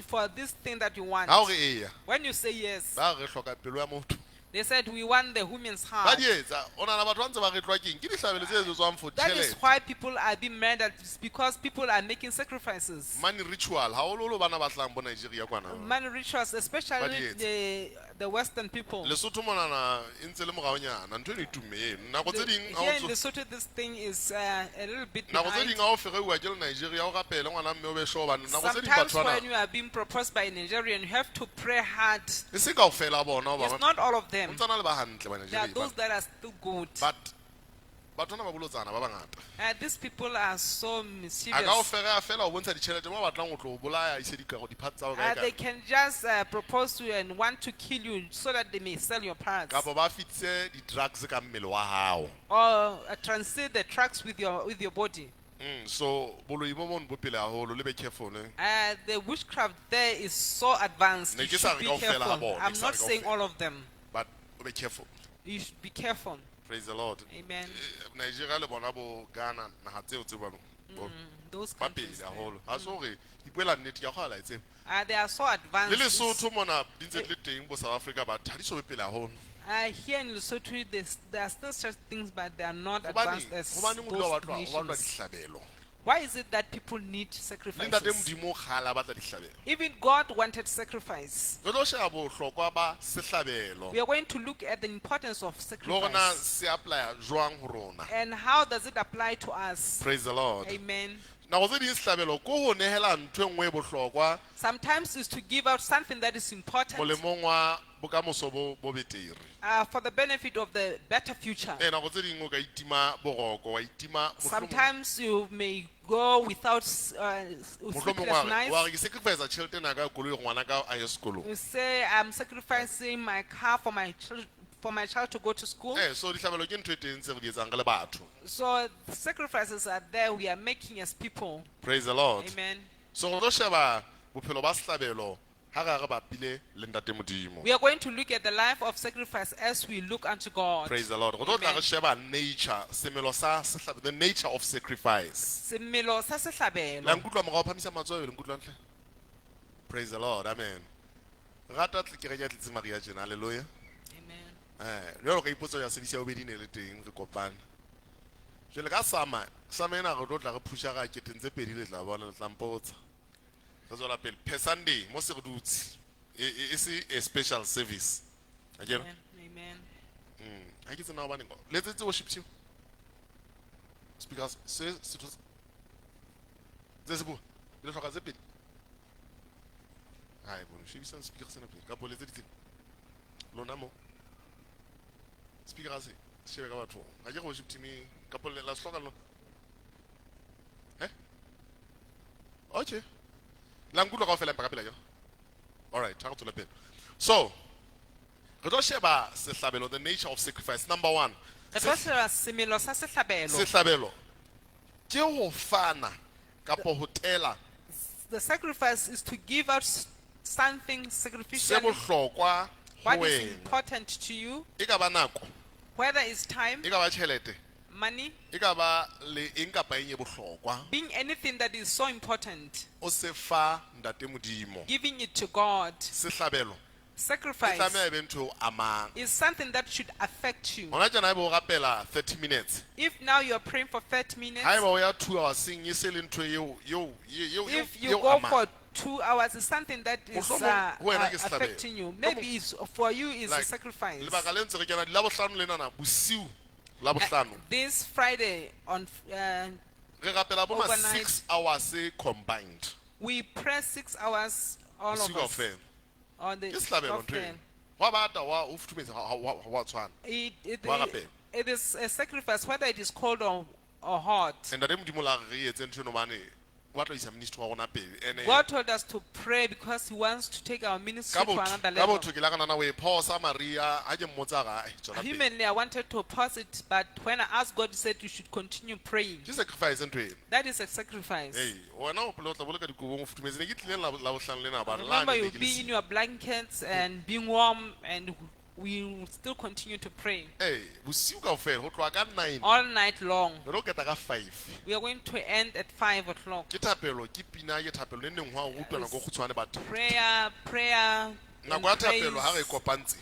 for this thing that you want? ha o re eya When you say yes, ba re hloka pelo ya motho they said we want the woman's ba heart. di etsa o nana batho ba ntse ba re tlwa keng ke dihlabelo tse etsetswang for That is tšhelete why people are being murdered. It's because people are making sacrifices. money ritual haholoholo bana ba tlang bo Nigeria kwana Money rituals, especially But the Western people. lesotho monana e ntse le moraonyana ntho eno e tumme eno nako tse ding ha o Here in ntso- Lesotho, this thing is a little bit nako tse behind. ding ha o fereua ke le Nigeria o rapele ngwana mme o be sure hobane nako tse ding Sometimes batho when bana you are being proposed by a Nigerian, you have to pray hard. e se kaofela bona It's hoba not all of o them. ntsana le ba hantle ba There are Nigeria those that are still good. but batho bana ba bolotsana ba bangata These people are so a ka o mischievous. ferea fela o bontsha ditjhelete mo ba batlang ho tlo o bolaya ise dikaro diphatsi tsa ho kae They kae can just propose to you and want to kill you so that they may sell your parts. kapo ba fitse di-drugs ka mmele wa hao Or transit the trucks with your body. so boloi mo mono bo pele haholo le be careful The witchcraft there is so advanced. Ne You ke sa should re be kaofela ha careful. bona, I'm ke sa not re saying kaofela. all of them. but o be careful You should be careful. praise the Lord Amen. Nigeria le bona bo Ghana naha tseo tse ba Those ba countries. pele haholo ha so re ipuela nnete ke a kgwala etseng They are so le advanced. lesotho mona di ntse di le teng bo South Africa but ha di so be pele haholo Here in Lesotho, there are still such things, but they are not Hobane advanced as hobaneng o dula o those batlwa nations. dihlabelo? Why is it that people need Le ntate sacrifices? Modimo o kgale a batla dihlabelo. Even God wanted sacrifice. Re tlo sheba bohlokwa ba sehlabelo. We are going to look at the importance of Le hore na sacrifice se apply jwang ho rona. and how does it apply to us. Praise the Lord. Amen. Nako tse ding sehlabelo ko ho nehela ntho e nngwe e bohlokwa Sometimes it's to give out something that is important molemong wa bokamoso bo betere. for the benefit of the better future. Nako tse ding o ka itima boroko wa itima Sometimes you may go without sleepless mohlomong nights. wa re ke sacrifice tjhelete ena ka koloi ngwana ka a ye sekolong. You say, I'm sacrificing my car for my child to go to school. So dihlabelo ke ntho e teng tse re di etsang re le batho. So the sacrifices are there we are making as people. Praise the Lord. Amen. So re tlo sheba bophelo ba sehlabelo ha re bapile le ntate Modimo. We are going to look at the life of sacrifice as we look unto God. Praise the Lord. Re tlo tla Amen. re sheba nature, semelo sa sehlabelo, the nature of sacrifice. Semelo sa sehlabelo. La nkutlwa morao phamisa matsoho le nkutlwa ntle. Praise the Lord. Amen. Rata tlekere ya tletse Maria jena. Hallelujah. Amen. Jwalo ka ipotso ya sebisa o bedine le teng re kopane. Jwale ka sama ena re tlo tla re phusha ga keteng tse pedi le tla bona le tla mpotsa. Re tswela pele per Sunday mo se re dutse. E se a special service. Akere? Amen. Amen. Ha ke tsena ba neng. Let's worship team. Speakers se se bua. Le hloka tse pedi. Hai bona shebisa speaker sena pele. Ka boletse diteng. Lona mo. Speaker se shebe ka batho. Ha ke worship team ka bolela hloka lona. Okay. La nkutlwa ka ofela mpa ka pela yo. All right, tshaka tswela pele. So, re tlo sheba sehlabelo, the nature of sacrifice. Number 1. Re tlo sheba semelo sa sehlabelo. Sehlabelo ke ho fana kapo ho tela The sacrifice is to give out something se sacrificial. bohlokwa ho What is wena. important to you, E ka ba nako, whether it's time, e ka ba tjhelete, money, e ka ba le eng kapa eng e bohlokwa. being anything that is so important, O se fa ntate Modimo. giving it to God. Sehlabelo e Sacrifice tlameha e be ntho e amang. is something that should affect you. Hona tjena e be o rapela 30 minutes. If now you're praying for 30 minutes, Ha eba o ya 2 hours e se le ntho if you eo go amang. for 2 hours, it's something that is Mohlomong ho wena ke sehlabelo. affecting you. Maybe it's for you is a Like, sacrifice. lebaka le ntse re kena di Labohlano le nana bosiu Labohlano This Friday on re rapela bo ma overnight. 6 hours combined. we pray 6 hours all Bosiu of us kaofela. on the Ke sehlabelo ntho software. eno. Wa bata wa o futhumetse ha wa tshwana. It is a sacrifice, whether it is cold or hot. And ntate Modimo la re etse ntho eno bane o batla ho isa ministry wa rona pele. Ene God told us to pray because He wants to take our ministry to another ka level. botho ke la kana na we phosa Maria ha ke mmotsa ga tsona pele. Humanly, I wanted to pause it, but when I asked God, He said you should continue praying. Ke sacrifice ntho eno. That is a sacrifice. Hey, wena o pele o tla boleka dikobong o futhumetse ne ke tlile Labohlano lena ba re Remember, you'll be in your blankets and being warm, and we will still continue to pray Hey, bosiu kaofela ho tloha ka 9. all night long. Re lo keta ka 5. We are going to end at 5 o'clock. Ke thapelo ke pina ke thapelo le neng ho a rutwa nako go tshwane batho. Prayer, and Nako ya thapelo ha re praise. kopantse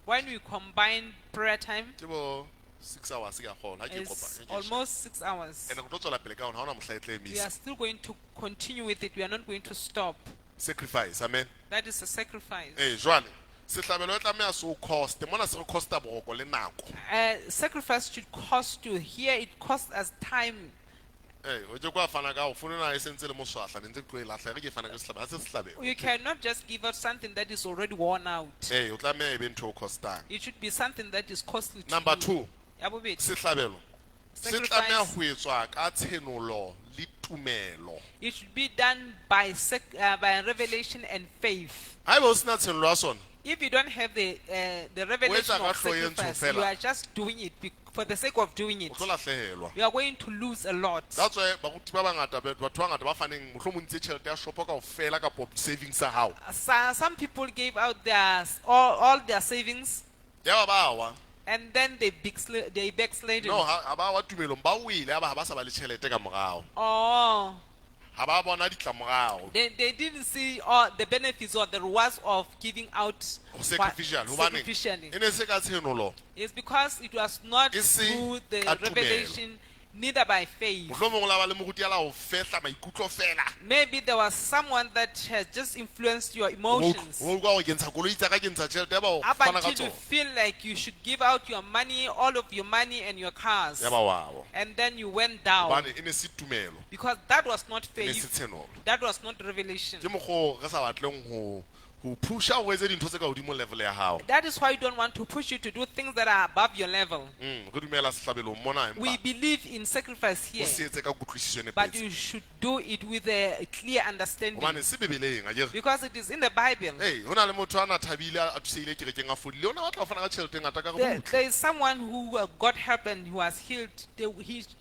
When we combine prayer time, ke bo 6 hours ka gona ha ke it's kopa. almost 6 hours. And go tswela pele ka ona ha ona mohla e tla We are emisa. still going to continue with it. We are not going to stop. Sacrifice, amen. That is a sacrifice. Jwale sehlabelo e tlameha se o cost. Mona se re costa boroko le nako. Sacrifice should cost you. Here it costs us time. O je kwa fana ka o fonela e sentse le moswahla ne ntse ke tlo e lahla re ke fana ka sehlabelo ha se sehlabelo. You cannot just give out something that is already worn out. O tlameha e be ntho o costang. It should be something that is costly to Number you. 2, Ya bobedi, sehlabelo se Sacrifice. tlameha ho etswa ka tshenolo le tumelo. it should be done by revelation and faith. Ha eba o sena tshenolo ya sona, If you don't have the revelation ka of hloho e ntsho sacrifice, fela. you are just doing it for the sake of doing it. o tlo lahlehelwa. You are going to lose a lot. That's why baruti ba bangata batho ba bangata ba faneng mohlomong ntse tjhelete ya shopo kaofela kapo savings sa hao. Some people gave out all their savings, Ya ba wa. and then they backslided. No, ha ba wa tumelong ba wile ha ba sa ba le tjhelete ka morao. Oh, ha ba bona ditlamorao They didn't see all the benefits or the rewards of giving out sacrificial hobane sacrificially. e ne se ka tshenolo It's because it was not E se through the ka tumelo. revelation, neither by faith. mohlomong la ba le moruti ala ho fehla maikutlo fela Maybe there was someone that has just influenced your emotions o kwa go ke ntsha koloi tsa ka ke ntsha tšhelete ya ba o up fana ka until you tsona feel like you should give out your money, all of your money and your cars. ya ba wao And then you went down hobane e ne se tumelo because that was not e ne se faith. tshenolo That was not revelation. ke mokgo re sa batleng ho pusha o etse dintho tse ka hodimo level ya hao That is why we don't want to push you to do things that are above your level. re dumela sehlabelong mona We empa believe in sacrifice o here, se etse ka kutlwisiso e but nepetse you should do it with a clear understanding hobane se bebeleng a kere because it is in the Bible. ho na le motho a na thabile a thuseile kerekeng a fodile o ne batla ho fana ka tšhelete e ngata ka There go is someone who got help and who was healed.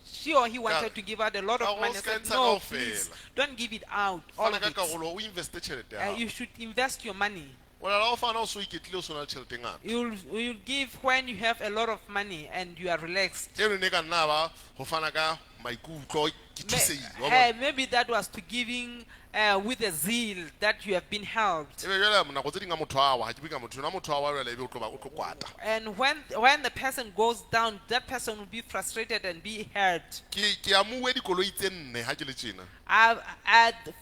She or he wanted to give out a lot Ka of go money. I ska said, ntsha no, kaofela. please, don't give it out, all fana of ka it. karolo o investe tšhelete ya hao You should invest your money. o lela o fana o so iketlile o so na le tšhelete e ngata You'll give when you have a lot of money and you are relaxed. eno ne ka nna ba go fana ka maikutlo ke thuseile wa bona? Maybe that was to giving with a zeal that you have been helped. e be jale nako tse ding a motho awa ga ke bika motho yona motho awa jale e be o tlo kwata And when the person goes down, that person will be frustrated and be hurt. ke amuwe dikoloi tse nne ga ke le tjena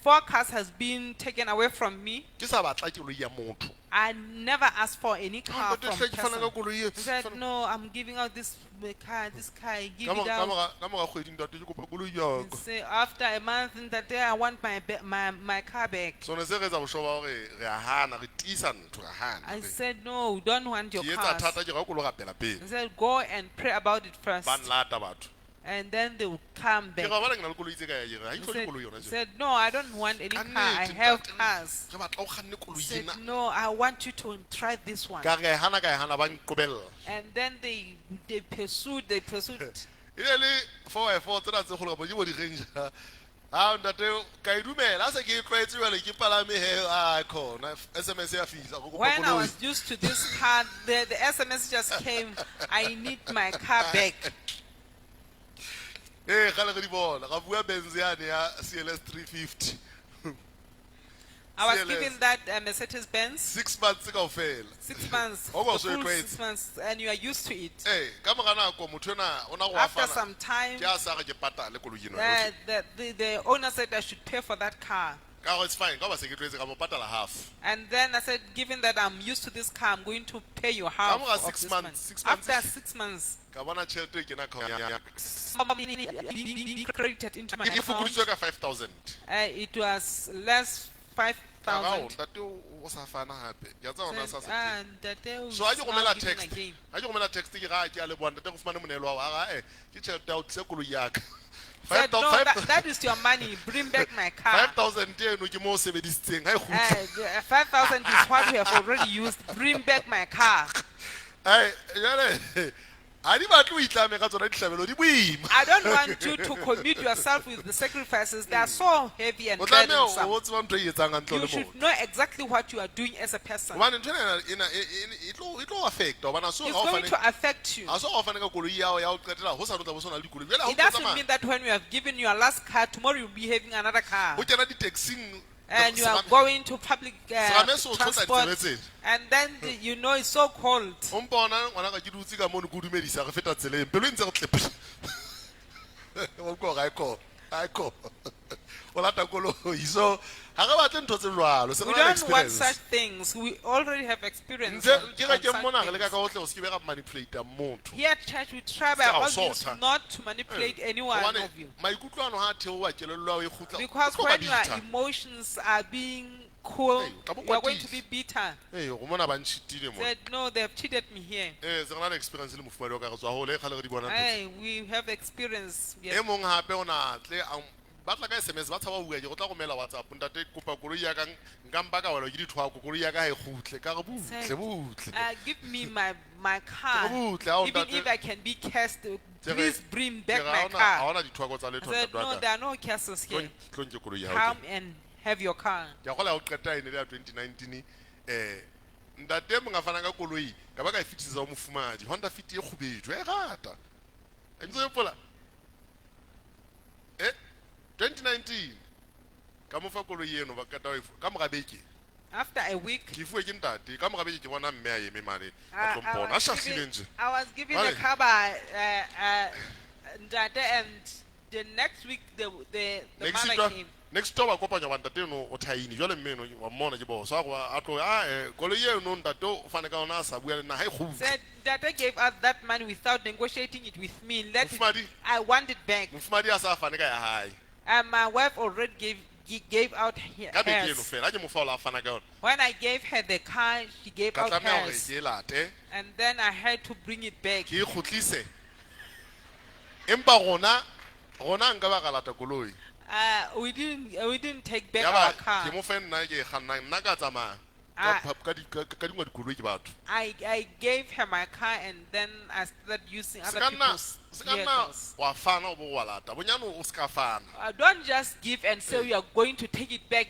4 cars has been taken away from me. ke sa batla koloi ya motho I never asked for any car But from ke fana ka person. koloi e He said, no, I'm giving out this car, give ka it out. moga kgweding tate ke kopa koloi yaka Say, after a month, that day I want my car back. sone se re etsa bošo ba gore re a hana re tiisa ntho re hana I said, no, we don't want your ke etsa cars. thata ke ga kolo gapela pele He said, go and pray about it first. ba nlata batho And then they will come ke back. ga bana ke na le koloi tse ka ya jere ga He itlhoke koloi yona he je said, no, I don't want any Ka car. I nnete, have ntate, cars. re batla o kganne koloi He said, ena no, I want you to try this one. ka ge hana ba nkobella And then they pursued. e ne le 4x4 tsena tse kgolo kapa ke bo di-ranger a ntate ka e dumela a se ke e tlwaetse jale ke palame he a khona sms ya fihla go kopa When I koloi was used to this car, the SMS just came, I need my car back. gale re di bona ga bua benz yane ya CLS 350 I was CLS. given that Mercedes Benz 6 months ka ofela 6 months, How was the it full great? 6 months, and you are used to it. ka mora nako motho ena o na go After afana some time, ke a sa re ke patale koloi eno the owner said I should pay for that car. ka go it's fine ka ba se ke tletse ka mo patala half And then I said, given that I'm used to this car, I'm going to pay you half Kamora of 6 this months, month. 6 months. After 6 months, ka bona tšhelete e kena account ya credited into my e account. fokoditswe ka 5000 It was less Ka 5,000. ntate o sa fana gape ke a tsa ona sa se So so a ke romela text a ke romela text ke ga ke a le bona ntate go fumane monelo wa ga ke tšhelete ya o tlise koloi yaka Said, no, that is your money. Bring back my car. 5000 eno ke mo o sebedisitseng ga e gutla 5,000 is what we have already used. Bring back my car. jale a di batle o itlame ka tsona ditlhabelo di boima I don't want you to commit yourself with the sacrifices. They are so heavy and o tlameya burdensome. o tseba ntho e etsang gantle You le should motho know exactly what you are doing as a person. gobane ntho ena e tlo affecta gobane It's going to affect you. a so ga o fane ka koloi yao ya o qetela go sa tlo tla bo se o na le dikoloi jale It doesn't mean that when you have given your last car, tomorrow you'll be having another car. o kena di-taxing And you are going to public serame se o tlotla transport. ditsebe tsena And then you know it's so cold. o mpona ngwana ka ke dutse ka mono ke o dumedisa re feta tseleng pelo e ntse go tlepe ga e ko o lata koloi so ga re batle ntho tse jalo se We re na le don't want experience such things. We already have experience. ntle on ke ga ke such mmona re le ka things. ka otle go se ke be ga manipulate motho Here at church, we try by Ska all o means sotha. not to manipulate anyone Gobane of you. maikutlo ano ga theoa kelelo ya o e gutla Because when your emotions are being cool, Hey, ka bo you are going to kwatisa. be bitter. go mona ba ntšhitile mo Said, no, they have cheated me here. se re na le experience le mofumadi o ka re tswa gole e kgale re di bona ntho tse. Hey, we have experience. e Yes. mongwe gape o na tle ba tla ka sms ba tshaba bua ke go tla go mela whatsapp ntate kopa koloi ya ka nka mpa ka wela ke dithwako koloi ya ka ga e gutle ka re butle Give me my car. butle a o Even ntate if I can be cast, re- please bring back ke my ga car. ona dithwako tsa I letho said, ntate wa no, ka. there are no castles here. Tlo nke koloi ya hao Come and have your car. ke a gola o qeta ene le ya 2019 ntate mo nga fana ka koloi ka ba ka e fetisa o mofumadi honda fit e khubetjwe e rata e ntse e pola 2019 ka mo fa koloi eno ba kata ka mo ga beke After a week, ke fuwe ke ntate ka mo ga beke ke bona mme a eme mane a tlompona a I shahlile nje was given a Vale. car by Ndate, and the next week the mother came. next door ba kopanya ba ntate eno o thaini jwale mme eno wa mmona ke boso a go a tlo koloi eno ntate o fane ka ona a sa bua le nna ha e kgutla Said Ndate gave us that money without negotiating it with me. Mofumadi. I want it back. mofumadi a sa fane ka ya hae And my wife already gave out ka beke eno hers. fela a ke mo fa o la fana ka yona When I gave her the car, she gave ka out tlameha gore hers. ke e late And then I had to bring it back. ke e kgutlise empa gona nka ba ka lata koloi We didn't take back ya our ba car. ke mo fe nna ke kgannang nna ka tsamaya Ah. ka dingwe dikoloi ke batho I gave her my car, and then I started using se other ka nna people's vehicles. wa fana o bo wa lata bonyane o se ka fana Don't just give and say you are going to take it back.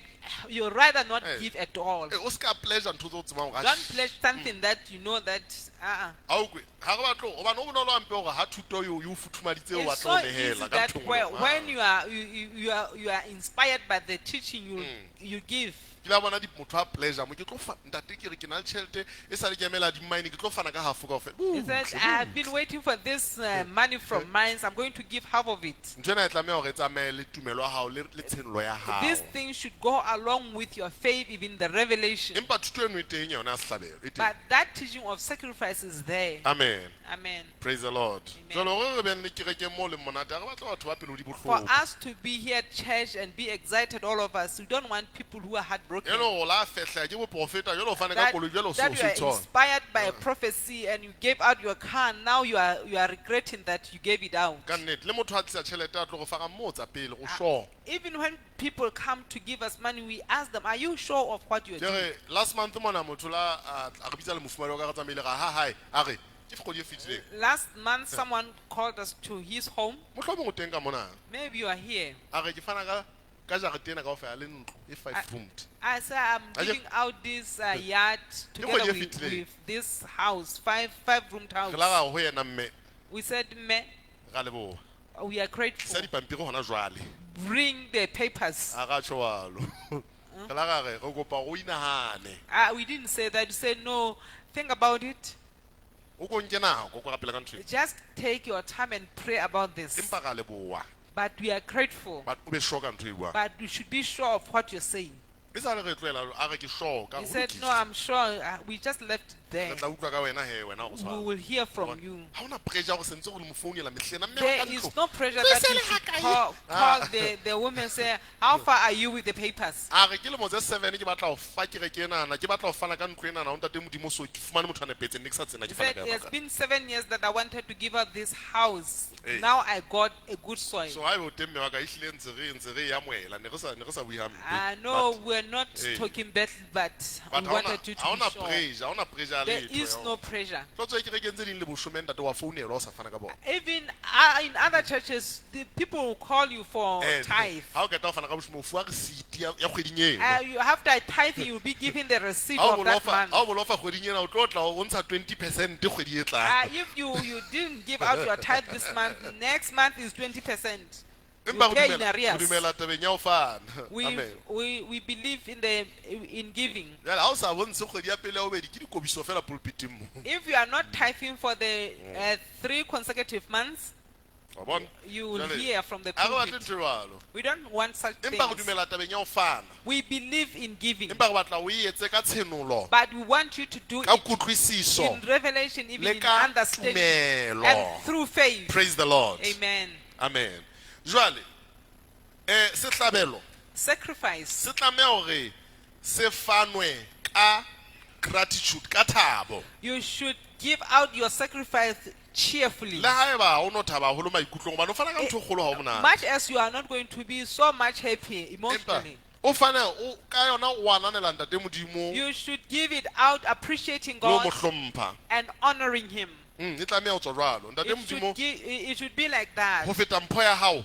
You rather not Hey. give at all. o se ka pleasure ntho tse o tsebang gore Don't pledge something that you know that. a o kwe ga go batlo o bana o bonolo ampe gore ha thuto yo o futhumaditse o It's batla so o easy nehela ka that ntho when you are inspired by the teaching, you give. ke la bona motho a pleasure mo ke tlo fa ntate ke re ke na le tšhelete e sa le ke emela dimine ke tlo fana ka half ka He said, I have been waiting for this money from mines. I'm going to give half of it. ntho ena e tlameha gore e tsamaye le tumelo ya gago le tshenolo ya This gago thing should go along with your faith, even the revelation. empa thuto eno e teng yona ya setlhabelo e teng But that teaching of sacrifice is there. amen Amen. praise the lord Amen. jalo gore re beng le kerekeng mo le monate ga re batla batho ba pelo di For botlhoko us to be here at church and be excited, all of us, we don't want people who are heartbroken. eno go la fehla ke boprofeta jalo o fane ka That, koloi jalo o se that o you se are tshwana inspired by a prophecy and you gave out your car, and now you are regretting that you gave it out. ka nnete le motho a tlisa tšhelete a tlo go fa ga mmotsa pele go sure Even when people come to give us money, we ask them, are you sure of what you're ke doing? re last month mona motho la a re bitsa le mofumadi wa ka re tsamaile ga ha hae a re ke kgodi e fetileng Last month, someone called us to his home. motlho o teng ka mona Maybe you are here. a re ke fana ka jarete ena ka go fela le ntlo e 5 roomed I say I'm Are you- giving out this yard together what you with, fit today? with this house, five roomed re la house. ga go yena mme We said, me, ga leboa we are sa grateful. dipampiri gona jwale Bring the papers. a ga tšho walo re la gage re kopa go inagane We didn't say that. We said, no, think about it. o ko nke nako ko gapela ka ntho e. Just take your time and pray about this. empa ga leboa But we are grateful. but o be sure ka ntho e buang But you should be sure of what you're saying. e sa le re tloela a re ke sure ka He go said, no, lokisa. I'm sure. We just left it there. re tla utlwa ka wena he wena go We tshwana will hear from you. ga ona pressure go sentse go le mo founela metlhena mme There wa ka is ntlo no pressure Re that se you le should hakae? call Ah. the woman say, how far are you with the papers? a re ke lemo tse 7 ke batla go fa kereke enana ke batla go fana ka ntlo enana o ntate modimo so ke fumane motho a nepetseng ne ke sa tsena He ke fana said, ka it has yona been 7 years that I wanted to give out this house. Hey. Now I got a good soil. so ga e bo teng mme wa ka e hlile ntse re e amoela ne re sa bue I hampe know we're not Hey. talking battle, but but we ga wanted you to ona be sure. pressure ga ona pressure ya There letho is no pressure. tlo tswe kerekeng tse ding le boshome ntate wa founela o sa fana ka bona Even in other churches, the people will call you for tithe. ga o keta go fana ka boshome o fua resiti ya kgweding eno You have to tithe, you will be given the receipt ga of that month. o bolofa kgweding ena o tlo tla o ntsha 20% kgwedi e tlang If you didn't give out your tithe this month, next month is 20%. empa You pay in go arrears. dumela tabeng ya go fana amen We believe in giving. jale ga o sa bontshe kgwedi ya pele ya bobedi ke dikobiso fela pulpiting mo If you are not tithing for the 3 consecutive months, wa bona you will Jwale, hear from the a re batle pulpit. ntho e jalo We don't want such empa go things. dumela tabeng ya go fana We believe in giving, empa re batla o e etse ka tshenolo but we want you to do ka it kutlwisiso in revelation, even le in ka understanding, tumelo and through faith. praise the lord Amen. amen jwale setlabelo Sacrifice se tlameha gore se fanwe ka gratitude ka thabo You should give out your sacrifice cheerfully. le ga e ba o no thaba golo maikutlong bane o fana ka ntho e kgolo ga o monate Much as you are not going to be so much happy empa emotionally, o fane o ka yona o ananela ntate modimo you should give it out appreciating le o mo God hlompha and honoring Him. e tlameha o tswa jwalo ntate modimo It should be like that. go feta mpho ya gago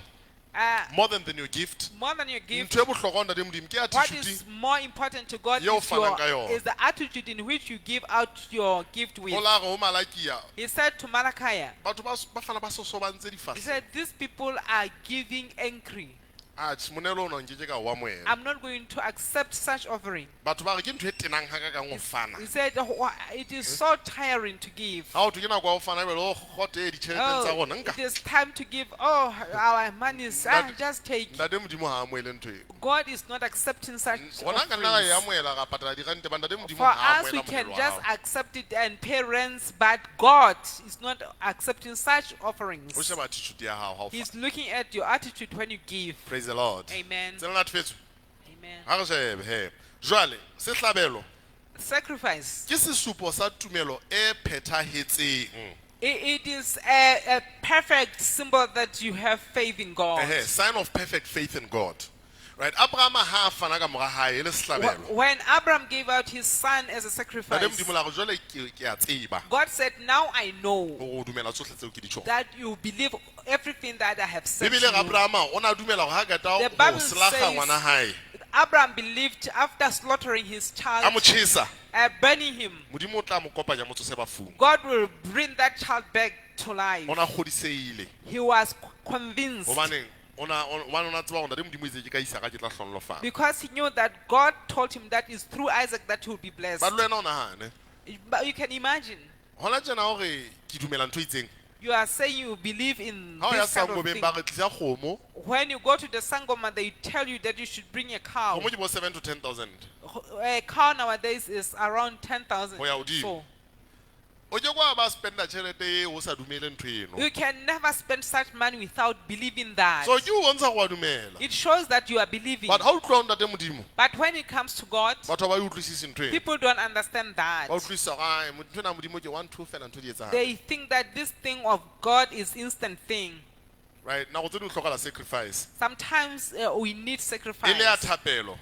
more than your gift More than your gift, ntho e bohlokwa ntate modimo ke what attitude is more important to God Yo is, fanang ka yona. is the attitude in which you give out your gift with. go la go o malakia He said to Malachi, batho ba fana ba sosobantse he difase said, these people are giving angry. a monelo o nkeke ka wa moela I'm not going to accept such offering. batho ba re ke ntho e tenang ga ka go fana He said, "Oh, it is so tiring to give. ga o thwe ke nako ya go fana bele o gote ditšheleteng tsa gone nka It is time to give. Oh, our money is just take." ntate modimo ga a moele ntho eo God is not accepting such gona ka nna ya offerings. moela ga patala dirente ba ntate modimo For ga a us, we moela can molelo wa just gago. accept it and pay rents, but God is not accepting such o offerings. sheba attitude ya gago ga o He's fana. looking at your attitude when you give. Praise the Lord. Amen. Tse le natefetswe Amen. ga re shebe he jwale sehlabelo Sacrifice. ke sesupo sa tumelo e phethahetseng It is a perfect symbol that you have faith in God. sign of perfect faith in God. Right, Abraham ha a fana ka mora hae e le sehlabelo When Abraham gave out his son as a ntate sacrifice, modimo la re jwale ke a tseba God said, "Now I know gore o dumela tsotlhe tseo ke di tšhong that you believe everything that I have said to ebile you." abrahama o ne a dumela gore ga The keta Bible go selakga says- ngwana hae Abraham believed after slaughtering his a child, mo tšhesa burning him, modimo o tla mo kopanya mo tsose bafung God will bring that child back to life. o ne a godiseile He was convinced gobaneng o na tseba gore ntate modimo itse ke ka isaka ke tla tlhonolofala because he knew that God told him that it's through Isaac that he will be blessed. ba le wena o nagane But you can imagine, gona tjena gore ke dumela ntho itseng you are saying you believe in ga o ya this kind of sangomeng thing. ba re tlisa kgomo When you go to the Sangoma, they tell you that you should bring a cow. kgomo ke bo 7 to 10,000 A cow nowadays is around 10,000. Ho ya hodimo. So o ke kwa ba spenda tšhelete e o sa dumele ntho eno you can never spend such money without believing that. so ke o bontsha go a dumela It shows that you are believing. but ga o tloa ntate modimo But when it comes to God, batho ba e utlwisise ntho eno people don't understand that. ba utlwisisa gae ntho ena modimo ke 1 2 fela ntho di etsagala They think that this thing of God is instant thing. right nako tse di o tlhokala sacrifice Sometimes we need e sacrifice, le ya thapelo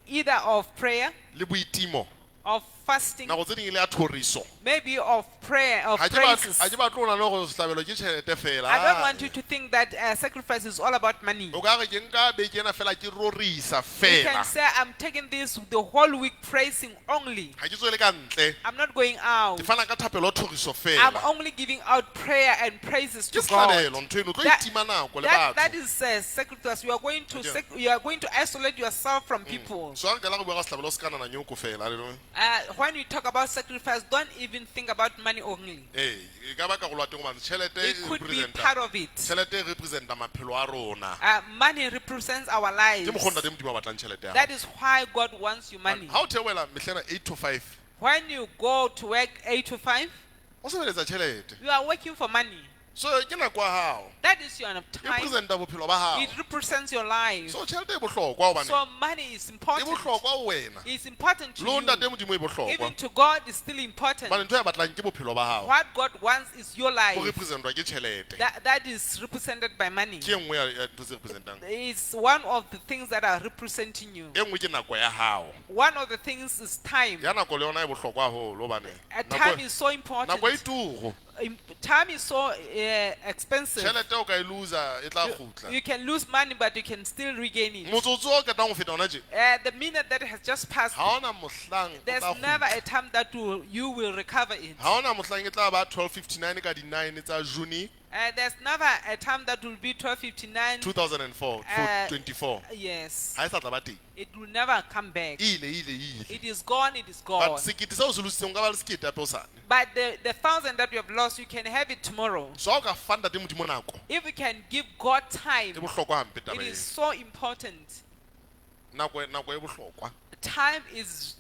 either of prayer, le boitimo of fasting, nako tse ding e le ya thoriso maybe of prayer, of ga praises. ke batle o na le gore setlabelo ke tšhelete fela I don't want you to think that sacrifice is all about money. o ka re ke nka beke ena fela ke rorisa You can fela say, "I'm taking this the whole week praising only. ga ke tswele ka ntle I'm not going out. ke fana ka thapelo thoriso I'm fela only giving out prayer and praises ke to God." setlabelo ntho eno o tlo That- itima nako le That batho is sacrifice. You are going to Okay. you are going to isolate yourself from people. so ga nkela go bua ka setlabelo o se ka nana nyoko fela le When you talk about sacrifice, don't even think about money only. ee e ka ba ka go lwateng gobane tšhelete It could be part of it. tšhelete e representa maphelo a rona Money represents our lives. ke mokgone ntate modimo a batlang tšhelete ya That is why God wants your money. ga o theoela metlhena 8 to 5 When you go to work 8 to 5, o sebeletsa tšhelete you are working for money. so ke nako ya gago That is your e time. representa bophelo ba gago It represents your life. so tšhelete e bohlokwa gobane So money is e important. bohlokwa go wena It's important to le o ntate you. modimo e bohlokwa Even to God, it's still important. gobane ntho ya batlang ke bophelo ba gago What God wants is your go life. representwa ke tšhelete That is represented by money. ke e nngwe ya ntho tse representang It's one of the things that are representing you. e nngwe ke nako ya gago One of the things is time. ya nako le yona e bohlokwa golo gobane Time is so important. nako e turo Time is so expensive. tšhelete o ka e losa e tla gutla You can lose money, but you can still regain it. motsotso o ketang go feta ona je The minute that has just passed, ga ona mohlang o there's tla never gutla. a time that you will recover it. ga ona mohlang e tla ba 1259 ka di-9 tsa june There's never a time that will be 12:59. 2004 24 Yes, ga e sa tla ba teng it will never come back. e ile It is gone. It is but gone. sekete se o se lositseng o ka ba le sekete ape o sane But the 1,000 that you have lost, you can have it tomorrow. so ga o ka fa ntate modimo nako If we can give God time, e bohlokwa hampe it taba is eo so important. nako e bohlokwa Time is